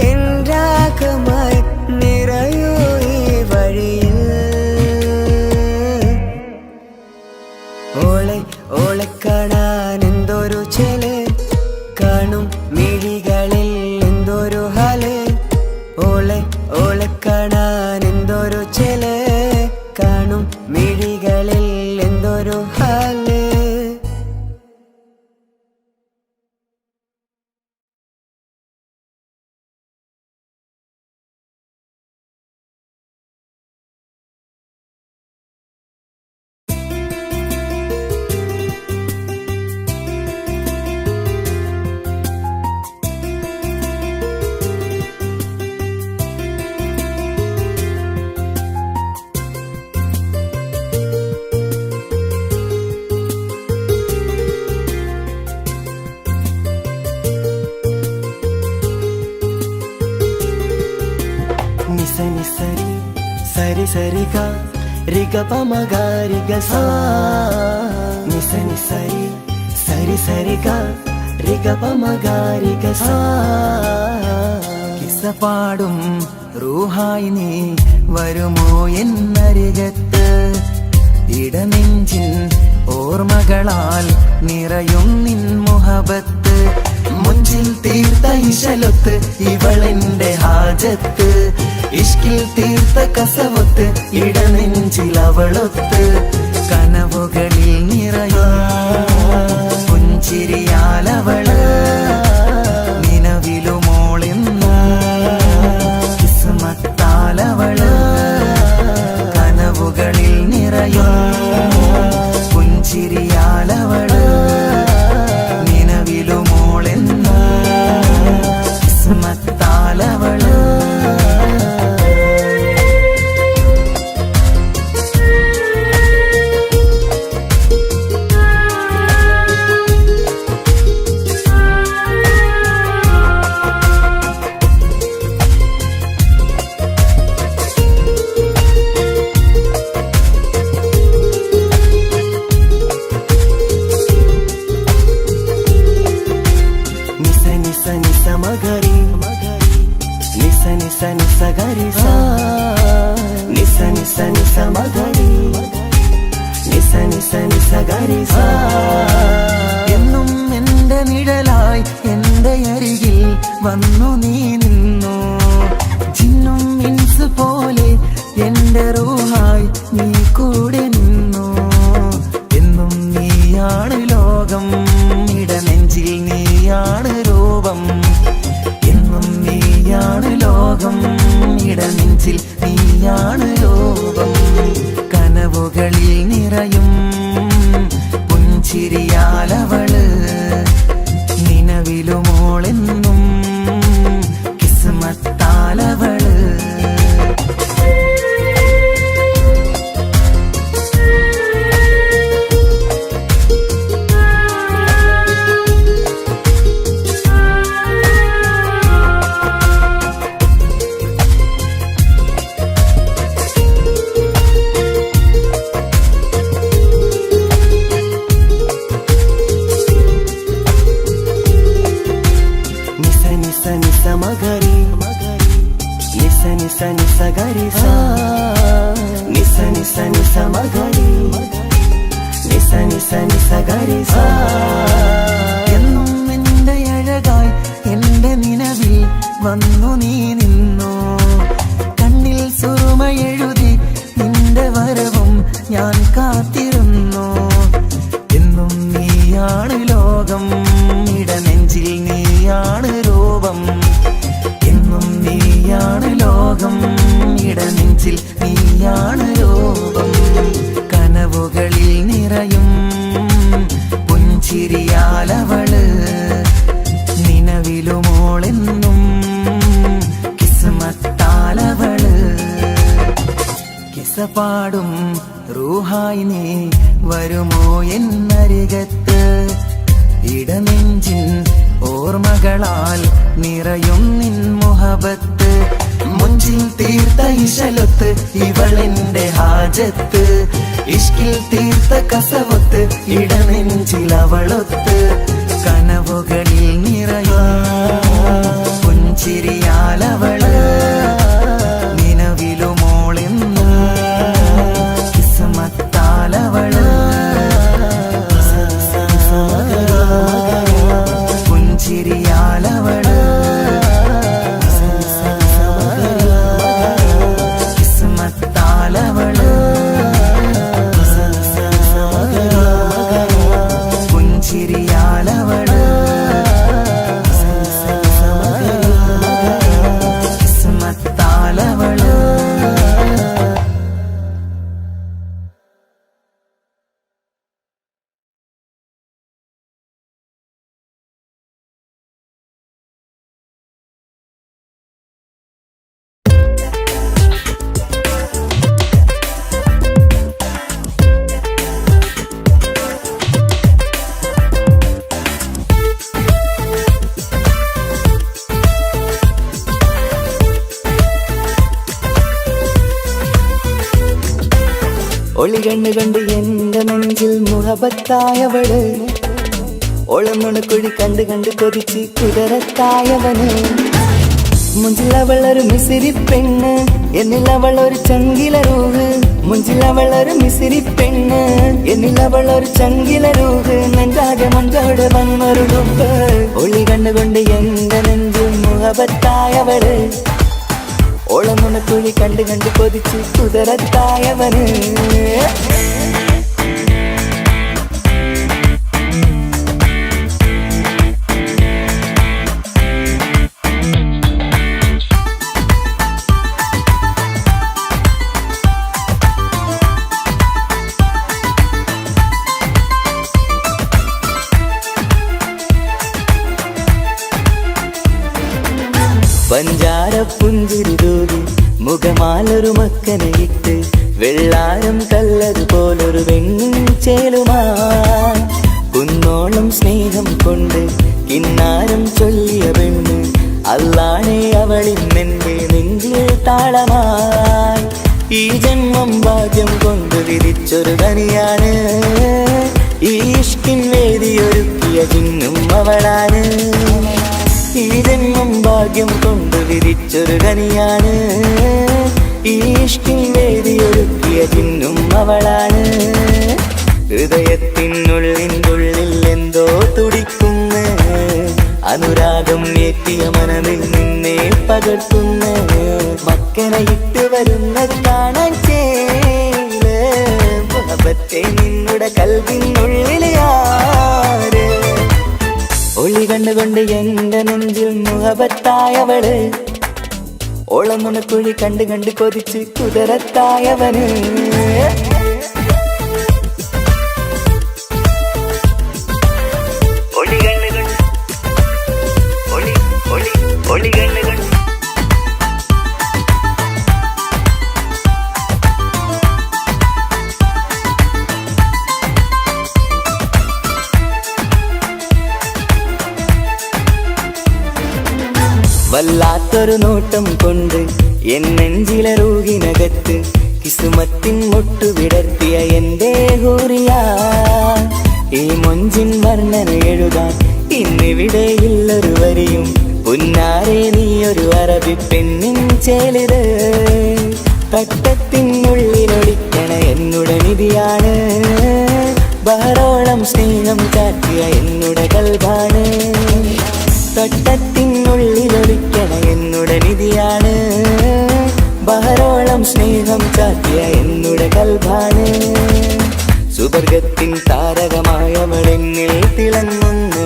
എൻ രാഗമായി നിറയൂ ഈ വഴിയിൽ. ഓളെ ഓളെ കാണാൻ എന്തൊരു ചെല്, കാണും മിഴികളിൽ എന്തൊരു ഹാല്. ഓളെ ഓളെ കാണാൻ എന്തൊരു ചെല്, കാണും മിഴികളിൽ എന്തൊരു ഹാല്. నిస నిసరి సరి సరిగా రిగ పమగ రిగ సా. నిస నిసరి సరి సరిగా రిగ పమగ రిగ సా. കിസ്സപാടും റൂഹായി നീ വരുമോ എന്നരികത്ത്, ഇടനെഞ്ചിൻ ഓർമ്മകളാൽ നിറയും നിൻ മുഹബത്ത്. മുഞ്ചിൽ തീർത്ത ഇശലൊത്ത് ഇവളെന്റെ ഹാജത്ത്, ഇഷ്കിൽ തീർത്ത കസവത്ത് ഇടനെഞ്ചിൽ അവളൊത്ത്. കനവുകളിൽ നിറയും പുഞ്ചിരിയാലവള്, നിലവിലുമോളെന്ന് കിസ്മത്താലവള്. കനവുകളിൽ നിറയും പുഞ്ചിരിയാലവള്, നിലവിലുമോളെന്ന് കിസ്മത്താലവള്. మగరి నిస నిస నిస గరి సా. నిస నిస నిస మగరి నిస నిస నిస గరి సా. എന്നും എന്റെ നിഴലായി എന്റെ അരികിൽ വന്നു നീ നിന്നു, ചിന്നും മിൻസ് പോലെ എന്റെ റൂഹായി നീ കൂടെ നിന്നു. എന്നും നീയാണ് ലോകം, ഇടനെഞ്ചിൽ നീയാണ് രൂപം. എന്നും നീയാണ് ലോകം, ഇടനെഞ്ചിൽ നീയാണ് രൂപം. കനവുകളിൽ നിറയും പുഞ്ചിരിയാലവള്, നിലവിലുമോളെന്നും കിസ്മത്താലവള്. మగరి నిస నిస నిస గరి సా. నిస నిస నిస మగరి నిస నిస നിസ ഗരി സാ. എന്നും എന്റെ അഴകായി എന്റെ നിലവിൽ വന്നു നീ നിന്നു, കണ്ണിൽ സുറുമയെഴുതി നിന്റെ വരവും ഞാൻ കാത്തിരുന്നു. എന്നും നീയാണ് ലോകം, ഇടനെഞ്ചിൽ നീയാണ് രൂപം. എന്നും നീയാണ് ലോകം, ഇടനെഞ്ചിൽ നീയാണ് രൂപം. കനവുകളിൽ നിറയും പുഞ്ചിരിയാലവള്, നിലവിലുമോളെന്നും കിസ്മത്താലവള്. കിസ്സപാടും റൂഹായി നീ വരുമോ എന്നരികത്ത്, ഇടനെഞ്ചിൻ ഓർമ്മകളാൽ നിറയും നിൻ മുഹബത്ത് മുഞ്ചിൽ തീർത്ത ഇശലൊത്ത് ഇവളെന്റെ ഹാജത്ത് ഇഷ്കിൽ തീർത്ത കസവത്ത് ഇടനെഞ്ചിൽ അവളൊത്ത് കനവുകളിൽ നിറയും പുഞ്ചിരിയാലവള് നിലവിലുമോളെന്നും കിസ്മത്താലവള് പുഞ്ചിരിയാലവള് കിസ്മത്താലവള് പുഞ്ചിരിയാലവള് കിസ്മത്താലവള്. ഒളി കണ്ണുകൊണ്ട് എന്റെ നെഞ്ചിൽ മുഹബത്തായവള് ഒളമുണക്കുഴി കണ്ട് കണ്ട് കൊതിച്ച് കുതിരത്തായവന് മുഞ്ചിലവളൊരു മിസിരി പെണ്ണ് എന്നിലവളൊരു ചങ്കിലരൂഹ് മുഞ്ചിലവളൊരു മിസിരി പെണ്ണ് എന്നിലവളൊരു ചങ്കിലരൂഹ് നെഞ്ചാകെ മഞ്ചോട് വന്നൊരു ഡുബ് ഒളി കണ്ണുകൊണ്ട് എന്റെ നെഞ്ചിൽ മുഹബത്തായവള് ഓളമുണക്കുഴി കണ്ട് കണ്ട് കൊതിച്ച് കുതിരത്തായവന് പഞ്ചാര പുഞ്ചിരി തൂകി മുഖമാലൊരു മക്കനയിട്ട് വെള്ളാരം കല്ലതുപോലൊരു വെണ്ണുചേലുമാ കുന്നോളം സ്നേഹം കൊണ്ട് കിന്നാരം ചൊല്ലിയ പെണ്ണ് അല്ലാണെ അവളിന്നെന്റെ നെഞ്ചിൽ താളമായി ഈ ജന്മം ഭാഗ്യം കൊണ്ട് വിധിച്ചൊരു തനിയാണ് ഈ ഇഷ്കിൻ വേദിയൊരുക്കിയ ജിന്നും അവളാണ് ഈ ജന്മം ഭാഗ്യം കൊണ്ട് വിധിച്ചൊരു കനിയാണ് ഈ ഇഷ്കിൻ വേദിയൊരുക്കിയ ജിന്നും അവളാണ് ഹൃദയത്തിനുള്ളിൽ എന്തോ തുടിക്കുന്ന അനുരാഗം ഏറ്റിയ മനമിൽ നിന്നെ പകർത്തുന്ന മക്കനയിട്ട് വരുന്നത് കാണാൻ ചേല് മുഹബത്തെ നിന്നുടെ കൽവിനുള്ളിൽ ആര് ഒളി കണ്ടുകൊണ്ട് എന്റെ നെഞ്ചിൽ മുഹബത്തായവള് ഓളമുണക്കുഴി കണ്ട് കണ്ട് കൊതിച്ച് കുതിരത്തായവന് വല്ലാത്തൊരു നോട്ടം കൊണ്ട് എൻ നെഞ്ചിലെ റൂഹിനകത്ത് കിസുമത്തിൻ മുട്ടു വിടർത്തിയ എന്റെ ഹൂറിയ ഈ മൊഞ്ചിൻ വർണ്ണന എഴുതാൻ ഇന്നിവിടെയില്ലൊരു വരിയും പുന്നാരെ നീയൊരു അറബി പെണ്ണിൻ ചേലിത് തട്ടത്തിനുള്ളിലൊളിക്കണ എന്നുടെ നിധിയാണ് ബഹറോളം സ്നേഹം കാട്ടിയ എന്നുടെ കൽബാണ് തട്ടത്തിനുള്ളിലൊളിക്കണ എന്നുടെ നിധിയാണ് ബഹറോളം സ്നേഹം ചാത്തിയ എന്നുടെ കൽബാണ് സുവർഗത്തിൻ താരകമായവളെന്നിൽ തിളങ്ങുന്നു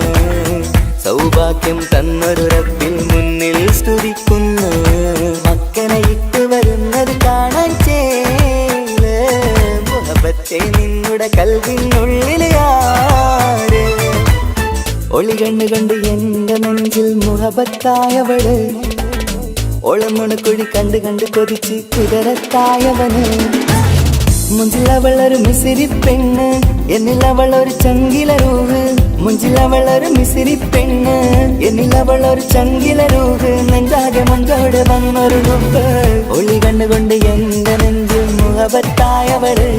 സൗഭാഗ്യം തന്നൊരു റബ്ബിൽ മുന്നിൽ സ്തുതിക്കുന്നു മക്കനയിട്ട് വരുന്നത് കാണാൻ ചേല് മുഹബത്തെ നിന്നുടെ കൽവിനുള്ളിൽ ആര് ഒളി കണ്ണുകൊണ്ട് എന്റെ നെഞ്ചിൽ മുഹബത്തായവള് ഓളമുണക്കുഴി കണ്ട് കണ്ട് കൊതിച്ച് കുതിരത്തായവന് മുഞ്ചിലവളൊരു മിസിരി പെണ്ണ് എന്നിലവളൊരു ചങ്കിലരൂഹ് മുഞ്ചിലവളൊരു മിസിരി പെണ്ണ്, എന്നിലവളൊരു ചങ്കില രൂപ്, നെഞ്ചാകെ മഞ്ചോട് വന്നൊരു രൂപ്. ഒളി കണ്ടുകൊണ്ട് എന്റെ നെഞ്ചു മുഖപത്തായവള്,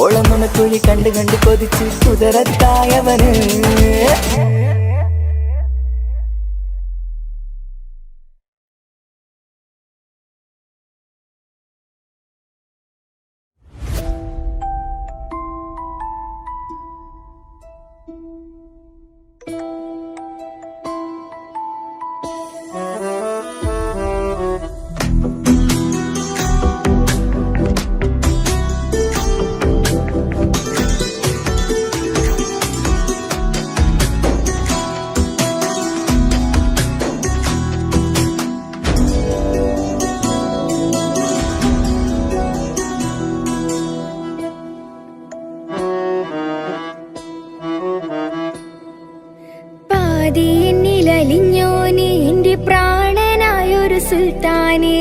ഓളം നുണക്കുഴി കണ്ടു കണ്ട് കൊതിച്ച് കുതിരത്തായവന്. എന്നിലലിഞ്ഞോനെ എന്റെ പ്രാണനായൊരു സുൽത്താനെ,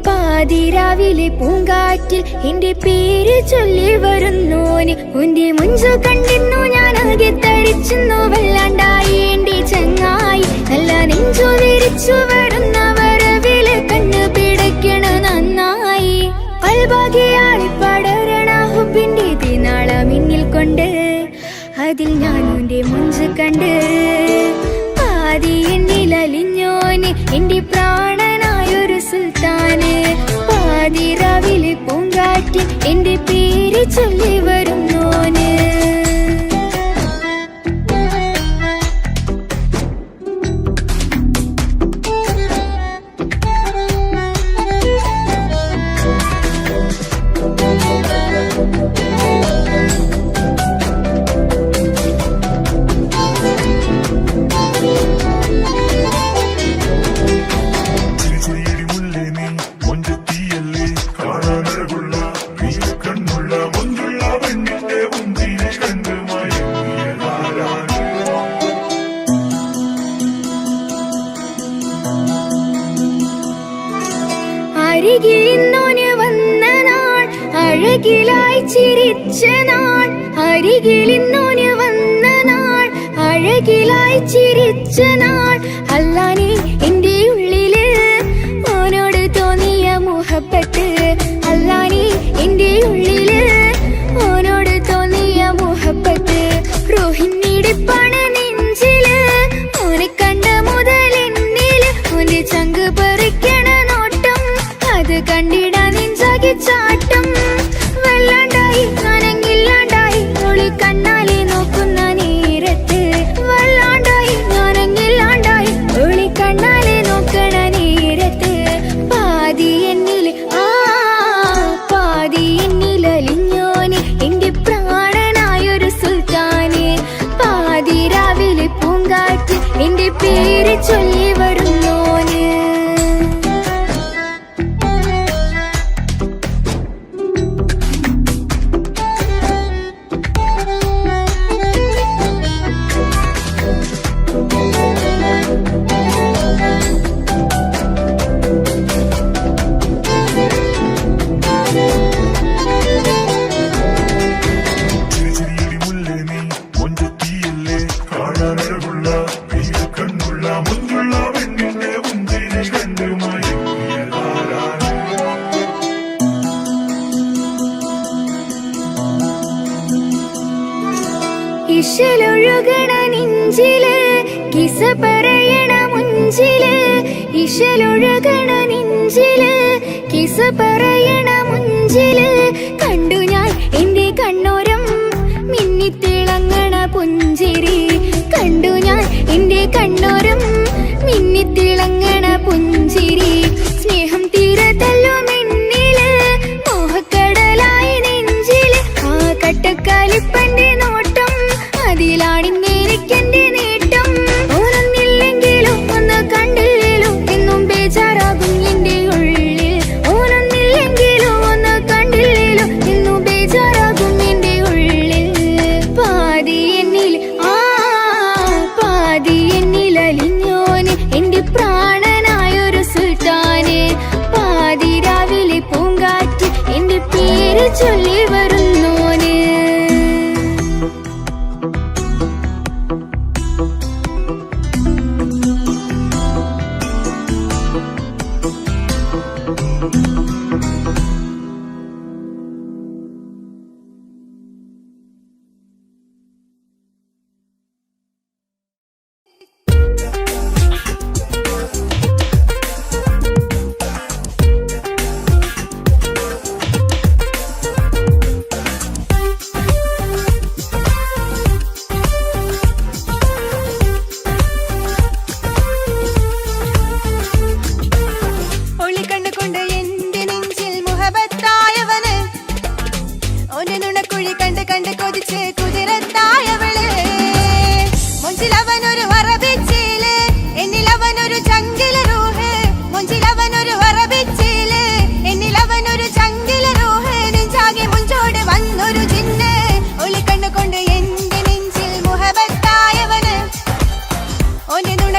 പാതിരാവിലെ പൂങ്കാറ്റിൽ എന്റെ പേര് ചൊല്ലി വരുന്നോനെ. ഉന്റെ മുഞ്ചു കണ്ടിരുന്നു ഞാൻ ആകെ തരിച്ചെന്നു, വല്ലാണ്ടായി എന്റെ ചങ്ങായി. നല്ല നെഞ്ചു വിരിച്ചു വരുന്ന വരവില് കണ്ണു പിടയ്ക്കണ നന്നായി. പൽഭാഗിയായി പടരണ ഹുബിന്റെ തിനാള മിന്നിൽ കൊണ്ട്, അതിൽ ഞാൻ ഉന്റെ മുഞ്ചു കണ്ട്. പാതി എന്നിലലിഞ്ഞോനെ എന്റെ പ്രാണനായൊരു സുൽത്താന്, പാതിരാവിലെ പൂങ്കാറ്റിൽ എന്റെ പേര് ചൊല്ലി വരുന്നോന്. അരികിലിന്നോന് വന്ന നാൾ, അഴകിലായി ചിരിച്ച നാൾ. അരികിലിന്നോന് വന്ന നാൾ, അഴകിലായി ചിരിച്ച നാൾ. അല്ലാനെ എന്റെ ഉള്ളില് ഓനോട് തോന്നിയ മുഹബത്ത്, അല്ലാനെ എന്റെ ഉള്ളില് ഓനോട് തോന്നിയ മുഹബത്ത്. റോഹിണിടിപ്പാണ് നെഞ്ചില്, ഓനെ കണ്ട മുതൽ എന്നില് ഓന്റെ ചങ്ക് പറിക്കണ നോട്ടം, അത് കണ്ടിടാ നെഞ്ചാകെ ചാട്ടം. വല്ലാണ്ടായി ഞാനങ്ങില്ലാണ്ടായി ഒളി കണ്ണാലെ നോക്കുന്ന നേരത്ത്, വല്ലാണ്ടായി ഞാനങ്ങില്ലാണ്ടായി ഒളി കണ്ണാലെ നോക്കണ നേരത്ത്. പാതി എന്നില് പാതി എന്നിലലിഞ്ഞോന് എന്റെ പ്രാണനായൊരു സുൽത്താന്, പാതിരാവിലെ പൂങ്കാറ്റ് എന്റെ പേര് ചൊല്ലി വരുന്നോന്. ഇശലൊഴുകണ നെഞ്ചില് കിസ പറയണ മുഞ്ചില്, ഇശലൊഴുകണ നെഞ്ചില് കിസ പറയണ മുഞ്ചില്. കണ്ടു ഞാൻ എന്റെ കണ്ണോരം മിന്നിത്തിളങ്ങണ പുഞ്ചിരി, കണ്ടു ഞാൻ എന്റെ കണ്ണോരം മിന്നിത്തിളങ്ങണ പുഞ്ചിരി. സ്നേഹം തീരതല്ലോ മെന്നില്, മോഹക്കടലായി നെഞ്ചില് ആ കട്ടക്കാലിപ്പന്റെ നോട്ടം, അതിലാണിന്നെനിക്കെന്റെ നേട്ടം. ഓനൊന്നില്ലെങ്കിലും ഒന്ന് കണ്ടില്ലേലും എന്നും ബേജാറാകും എന്റെ ഉള്ളിൽ, ഓനൊന്നില്ലെങ്കിലും ഒന്ന് കണ്ടില്ലേലും എന്നും ബേജാറാകും എന്റെ ഉള്ളിൽ. പാതി എന്നിൽ പാതി എന്നിലലിഞ്ഞോന് എന്റെ പ്രാണനായൊരു സുൽത്താന്, പാതിരാവിലെ പൂങ്കാറ്റ് എന്റെ പേര് ചൊല്ലി വരുന്നോന്.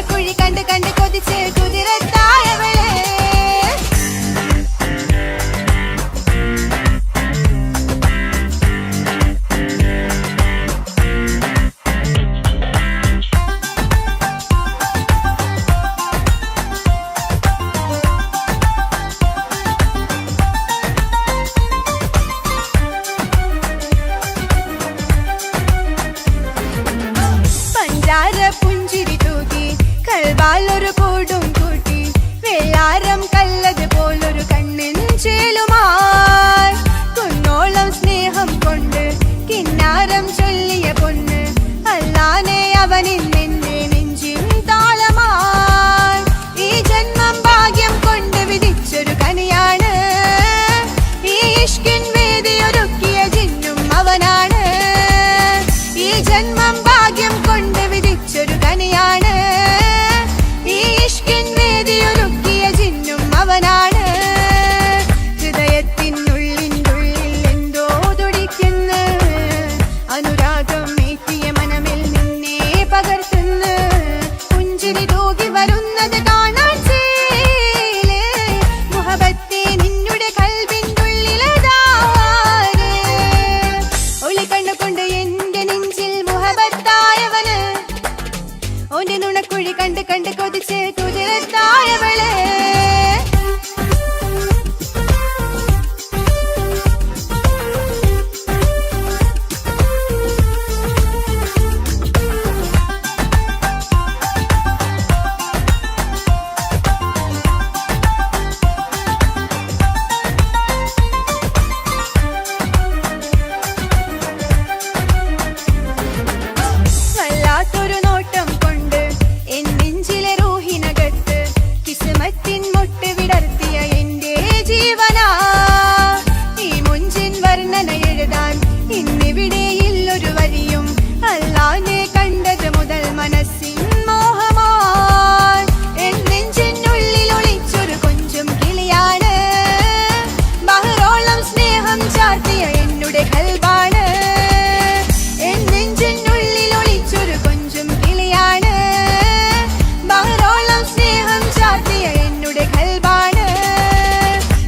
നുണക്കുഴി കണ്ട് കണ്ട് കൊതിച്ച് കുതിരത്തായവളെ. പുഞ്ചിരി തൂകി കൽവാലൊരു കൂടും കൂട്ടി വെള്ളാരം കല്ലത് പോലൊരു കണ്ണിൻ ചേലുമായി കുന്നോളം സ്നേഹം കൊണ്ട് കിന്നാരം ചൊല്ലിയ പൊന്ന് അല്ലാനെ അവനിൽ നിന്നെ നെഞ്ചിൻ താളമായി. ഈ ജന്മം ഭാഗ്യം കൊണ്ട് വിധിച്ചൊരു കനിയാണ്, ഈ ഇഷ്കിൻ വേദിയൊരുക്കിയ ജിന്നും അവനാണ്. ഈ ജന്മം ഭാഗ്യം കൊണ്ട് വിധിച്ചൊരു കനിയാണ്, ഈ ഇഷ്കിൻ വേദിയൊരുക്കിയ ജിന്നും അവനാണ്. ഹൃദയത്തിനുള്ളിനുള്ളിൽ എന്തോ തുടിക്കുന്നു, അനുരാഗം ഏറ്റിയ മനമിൽ നിന്നെ പകർത്തുന്നു. പുഞ്ചിരി തൂകി വരുന്നത് കാണാൻ ചേല്, മുഹബത്തെ നിന്നുടെ കൽബിനുള്ളിലതാണ്. ഒളിക്കണ്ണു കൊണ്ട് എന്റെ നെഞ്ചിൽ മുഹബത്തായവന്, ഓന്റെ നുണക്കുഴി കണ്ട് കണ്ട് കൊതിച്ച് കുതിരത്തായവളെ. വല്ലാത്തൊരു നോട്ടം കൊണ്ട് എൻ നെഞ്ചിലെ റൂഹിനകത്ത് കിസ്മത്തിൻ മുട്ട് വിടർത്തിയ എന്റെ ജീവനാ. ഈ മുഞ്ചിൻ വർണ്ണന എഴുതാൻ ഇന്നിവിടെയില്ലൊരു വരിയും, അല്ലാനെ കണ്ടത് മുതൽ മനസ്സിൻ മോഹമായി. എൻ നെഞ്ചിനുള്ളിൽ ഒളിച്ചൊരു കൊഞ്ചും കിളിയാണ്, ബഹറോളം സ്നേഹം ചാർത്തിയ എന്നുടെ കൽബാണ്. എൻ നെഞ്ചിനുള്ളിൽ ഒളിച്ചൊരു കൊഞ്ചും കിളിയാണ്, ബഹറോളം സ്നേഹം ചാർത്തിയ എന്നുടെ കൽബാണ്.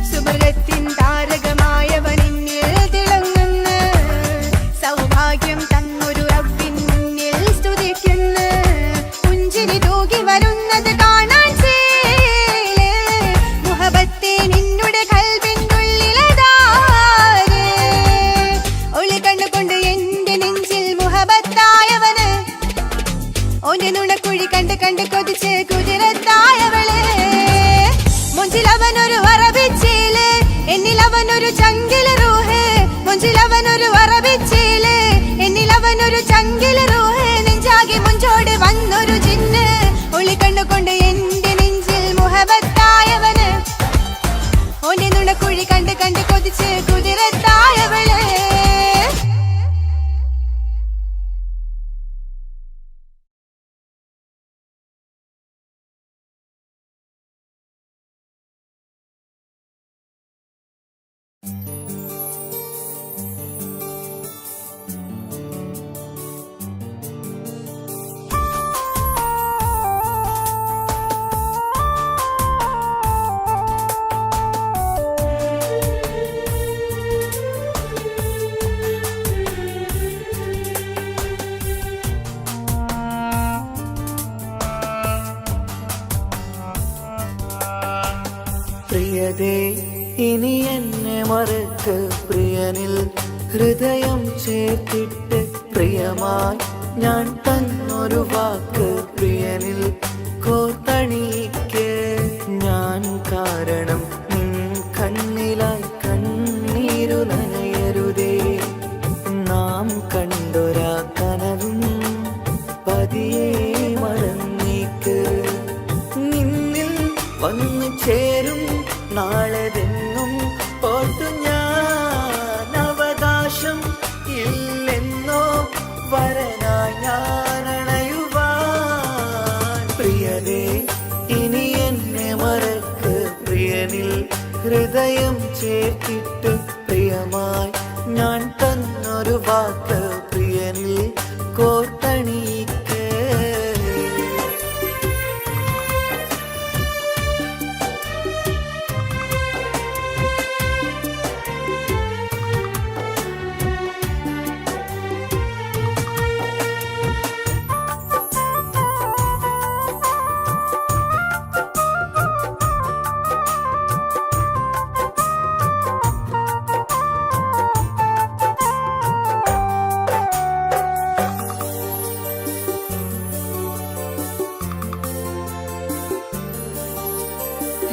സുബർഗത്തിൻ താരകമായവനിന്നിൽ തിളങ്ങുന്നു, സൗഭാഗ്യം തന്നൊരു റബ്ബിൻ മുന്നിൽ സ്തുതിക്കുന്നു. പുഞ്ചിരി തൂകി വരുന്നത് കാണാൻ ചേല്, മുഹബത്തെ നിന്നുടെ കൽബിനുള്ളിലതാണ്. ഒളി കണ്ണുകൊണ്ട് എന്റെ നെഞ്ചിൽ മുഹബത്തായവന്, ഓന്റെ നുണക്കുഴി കണ്ട് കണ്ട് കൊതിച്ച് കുതിരത്തായവളെ. മുഞ്ചിലവനൊരു അറബിച്ചേല്, എന്നിലവനൊരു ചങ്കില് റൂഹ്. മുഞ്ചിലവനൊരു അറബിച്ചേല്, എന്നിലവനൊരു ചങ്കില് റൂഹ്. നെഞ്ചാകെ മുഞ്ചോട് വന്നൊരു ജിന്ന്, ഒളി കണ്ണുകൊണ്ട് എന്റെ നെഞ്ചിൽ മുഹബത്തായവന്, ഓന്റെ നുണക്കുഴി കണ്ട് കണ്ട് കൊതിച്ച് കുതിരത്തായവളെ. പ്രിയതേ ഇനി എന്നെ മറക്ക്, പ്രിയനിൽ ഹൃദയം ചേർത്തിട്ട് പ്രിയമായി ഞാൻ തന്നൊരു വാക്ക് പ്രിയനിൽ കോർത്തണിക്ക്. ഞാൻ കാരണം നിൻ കണ്ണിലായി കണ്ണീരു നനയരുതേ. നാം കണ്ടൊരാ കനവും പതിയെ മറന്നേക്ക്. നിന്നിൽ വന്നു ചേരും നാളെതെന്നും ഓർത്തു ഞാൻ. അവകാശം ഇല്ലെന്നോ വരനായി ഞാൻ അണയുവാൻ. പ്രിയതേ ഇനി എന്നെ മറക്ക്, പ്രിയനിൽ ഹൃദയം ചേർത്തിട്ട് പ്രിയമായി ഞാൻ തന്നൊരു വാക്ക് പ്രിയനിൽ കോർത്തണിക്ക്.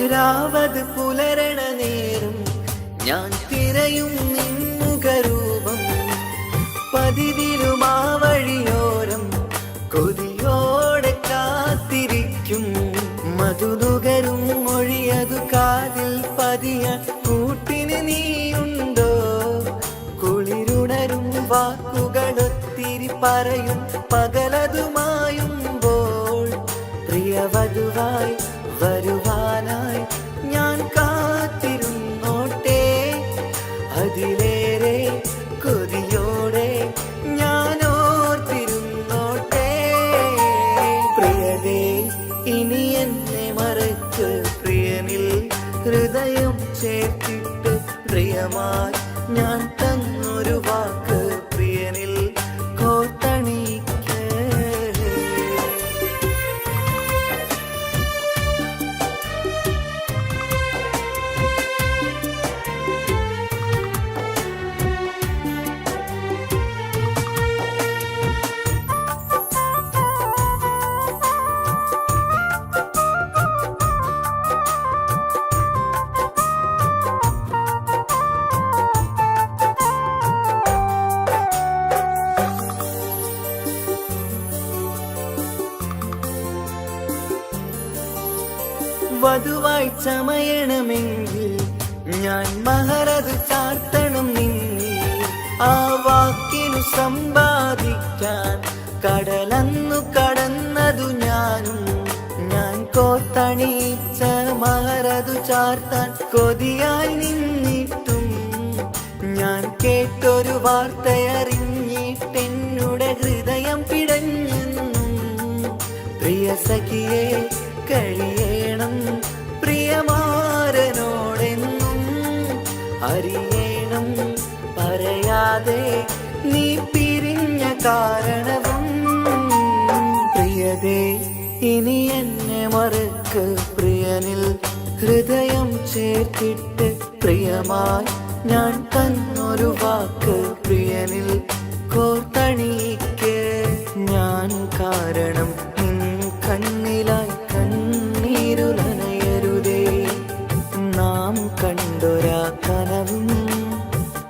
രാവത് പുലരണ നേരം ഞാൻ തിരയും നിൻമുഖരൂപം പതിവിലും ആ വഴിയോരം കൊതിയോടെ കാത്തിരിക്കും മധുനുകരും മൊഴിയതു കാതിൽ പതിയാൻ കൂട്ടിന് നീയുണ്ടോ കുളിരുണരും വാക്കുകളൊത്തിരി പറയും പകലതുമായുമ്പോൾ പ്രിയവധുവായി വരുവാനായി ഞാൻ കാത്തിരുന്നോട്ടെ അതിലേറെ കൊതിയോടെ ഞാൻ ഓർത്തിരുന്നോട്ടെ പ്രിയതേ ഇനി എന്നെ മറക്ക് പ്രിയനിൽ ഹൃദയം ചേർത്തിട്ട് പ്രിയമായി ഞാൻ തന്നൊരു വാക്ക് പ്രിയനിൽ കോർത്തണിക്ക് വധുവായി ചമയണമെങ്കിൽ ഞാൻ മഹറത് ചാർത്തണം നിന്നിൽ ആ വാക്കിനു സമ്പാദിക്കാൻ കടലന്നു കടന്നതു ഞാനും ഞാൻ കോർത്തണിച്ച മഹറതു ചാർത്താൻ കൊതിയായി നിന്നിട്ടും ഞാൻ കേട്ടൊരു വാർത്തയറിഞ്ഞിട്ടെന്നുടെ ഹൃദയം പിടഞ്ഞെന്നും പ്രിയ സഖിയെ കഴിയണം പ്രിയമാരനോടെന്നും അറിയണം പറയാതെ നീ പിരിഞ്ഞ കാരണവും പ്രിയതേ ഇനി എന്നെ മറക്ക് പ്രിയനിൽ ഹൃദയം ചേർത്തിട്ട് പ്രിയമായി ഞാൻ തന്നൊരു വാക്ക് പ്രിയനിൽ കോർത്തണിക്ക് ഞാൻ കാരണം കണ്ണിലായി കണ്ണീരുലനയരുതേ നാം കണ്ടൊരാ കനവും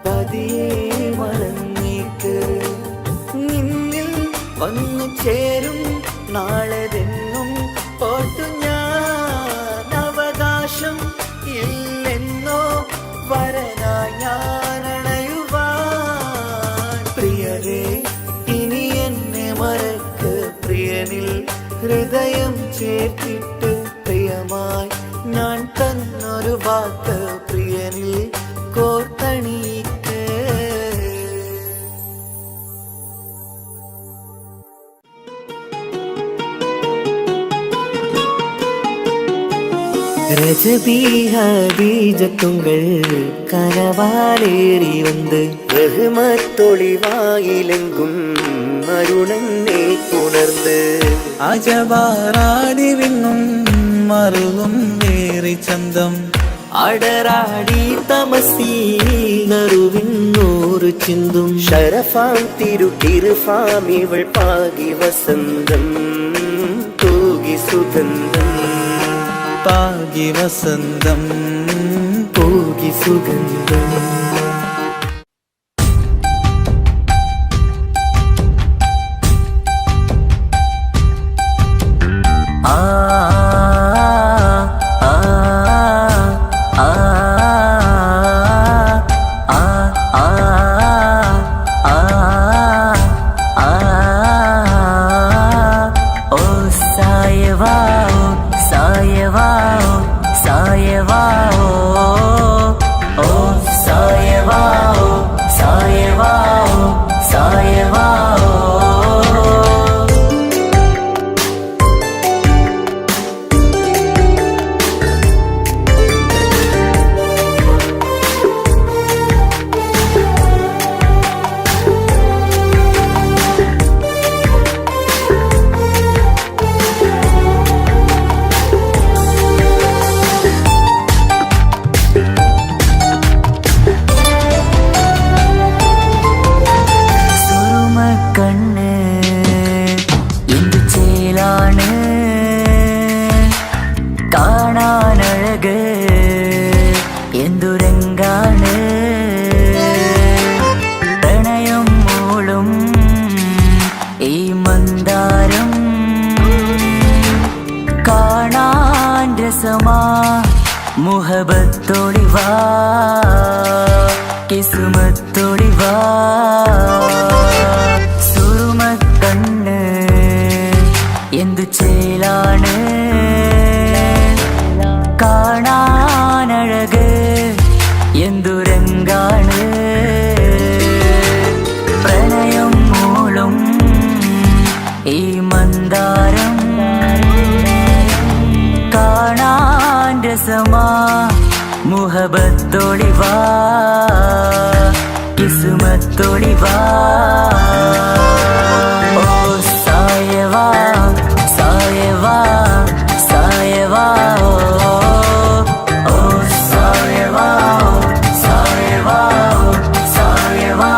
പതിയെ മറന്നേക്ക് നിന്നിൽ വന്നു ചേരും നാളെതെന്നും ഓർത്തു ഞാൻ അവകാശം ഇല്ലെന്നോ വരനായി ഞാനണയുവാൻ പ്രിയരേ ഇനി എന്നെ മറക്ക് പ്രിയനിൽ ഹൃദയം ചേർത്തിട്ട് പ്രിയമായി ഞാൻ തന്നൊരു വാക്ക് പ്രിയനിൽ കോർത്തണിക്ക് ரஜபீஹதீஜத்துங்கள் கனவாலேறி வந்து ரஹ்மத்தொளிவாயிலெங்கும் அருணன்னே உணர்ந்து അജവാറാടി വിണ്ണും മറുകും വേറി ചന്തം അടരാടി തമസീ നറുവിന്നൂറ് ചിന്തും ശരഫാം തിരുകിരുഫാം ഇവൾ പാകി വസന്തം തൂകി സുഗന്ധം പാകി വസന്തം തൂകി സുഗന്ധം സായവാ മുഹബത്തോടി വാ കിസ്മത്തോടി വാ സുറുമക്കണ്ണ് എന്തു ചേലാണ് കാണാനഴക് എന്തുരങ്കാണ് പ്രണയം മൂളും ഈ മന്ദാരം കാണാൻ രസമാ മുഹബത്തോടി വാ കിസ്മത്തോടി വാ ഓ സായവാ സായവാ സായവാ ഓ സായവാ സായവാ സായവാ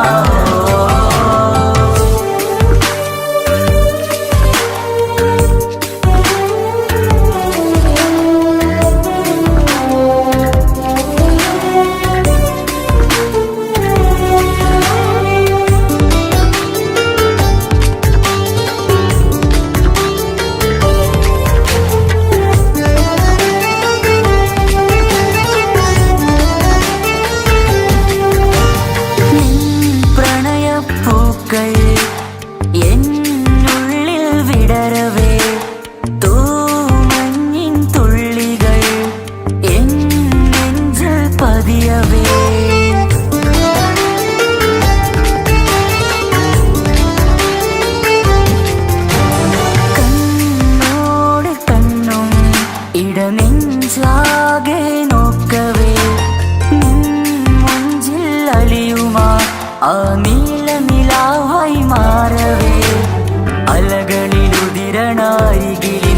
എന്നുള്ളിൽ വിടരവേ തൂമഞ്ഞിൻ തുള്ളികൾ എൻ നെഞ്ചിൽ പതിയവേ കണ്ണോട് കണ്ണും ഇടനെഞ്ചാകെ നോക്കവേ മുഞ്ചിൽ അലിയുമാ ആ നീല നിലാവായി മാറവേ അലകളിലുതിരണാരികിലി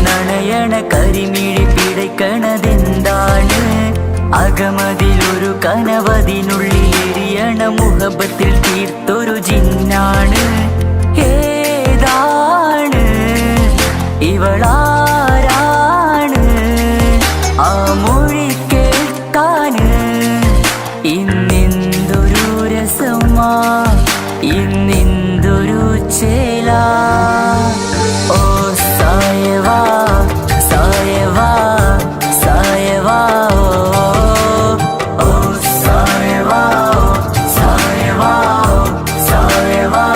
നണയണ കരിമിഴി പിടയ്ക്കണതെന്താണ് അകമതിലൊരു കനവതിനുള്ളിൽ എരിയണ മുഹബത്തിൽ തീർത്തൊരു ജിന്നാണ് ഏതാണ് ഇവളാരാണ് ആ മൊഴി കേൾക്കാന് ഇന്നെന്തൊരു രസമാ ഇന്നെന്തൊരു ചേല ഓ സായവാ സായവാ സായവാ ഓ സായവാ സായവാ സായവാ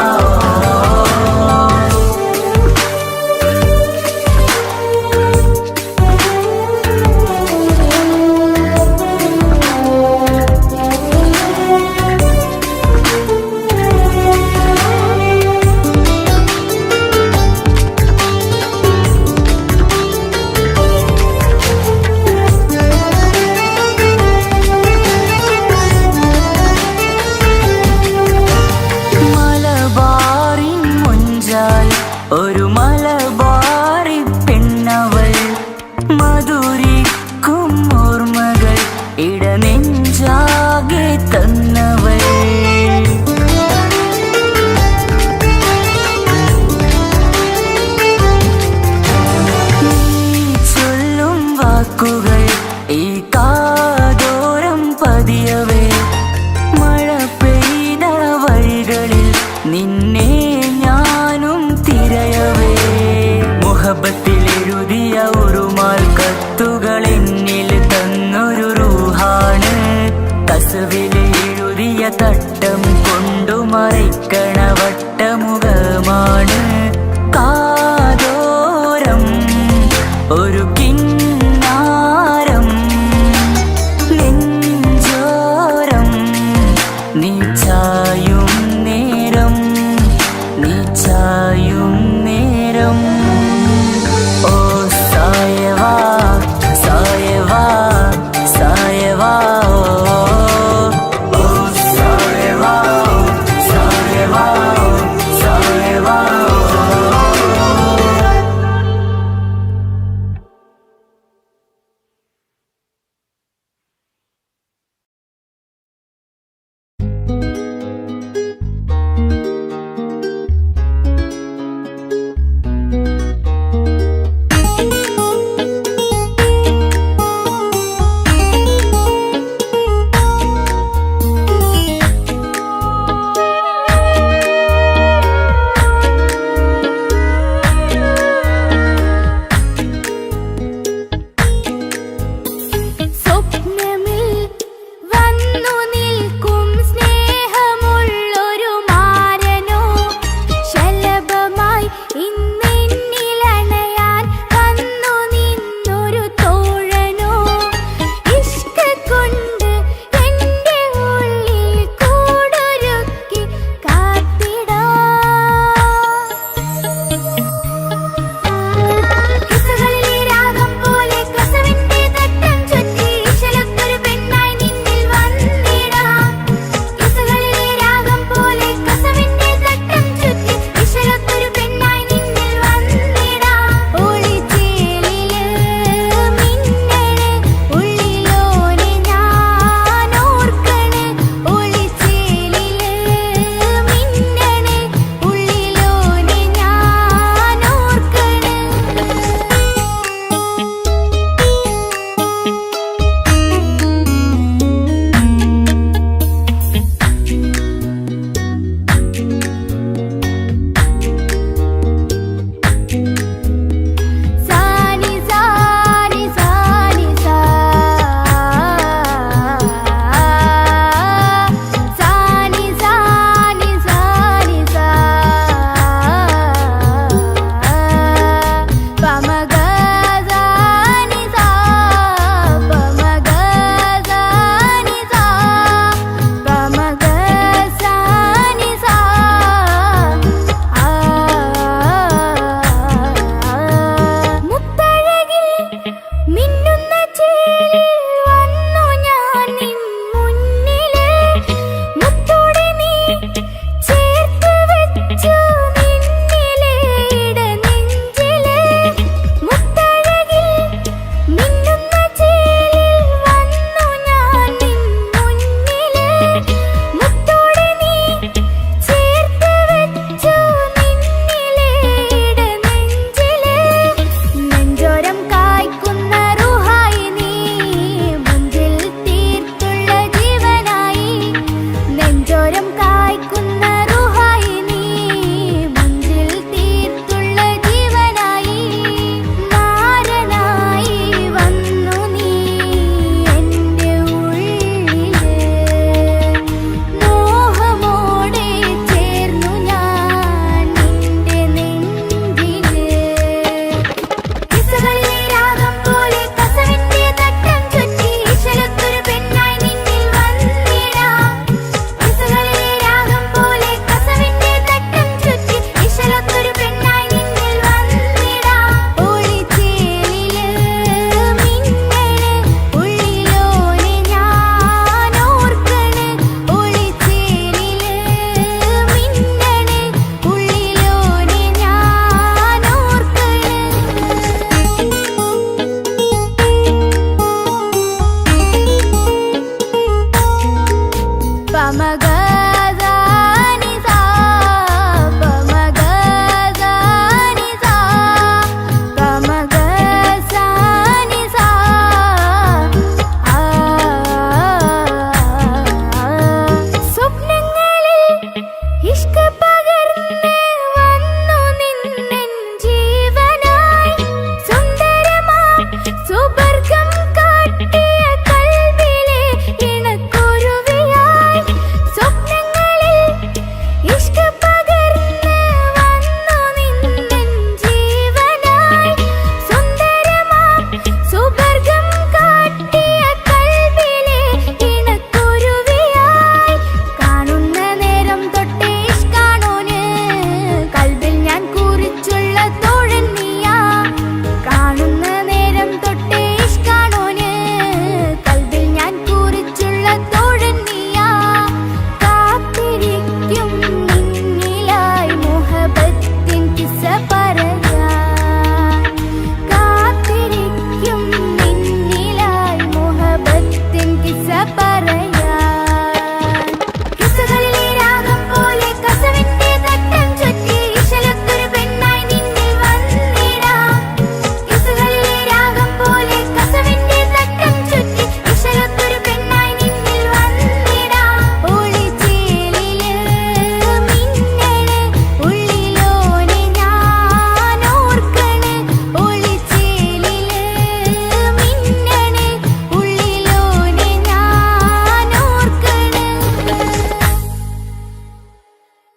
ഒരു മലബാറി പെണ്ണവൾ മധുരിക്കും ഓർമ്മകൾ ഇടനെഞ്ചാകെ തന്നവൾ നീ ചൊല്ലും വാക്കുകൾ ഈ കാതോരം പതിയവേ മഴ പെയ്ത വഴികളിൽ നിന്നെ ഞാനും തിരയവേ മുഹബത്തിൽ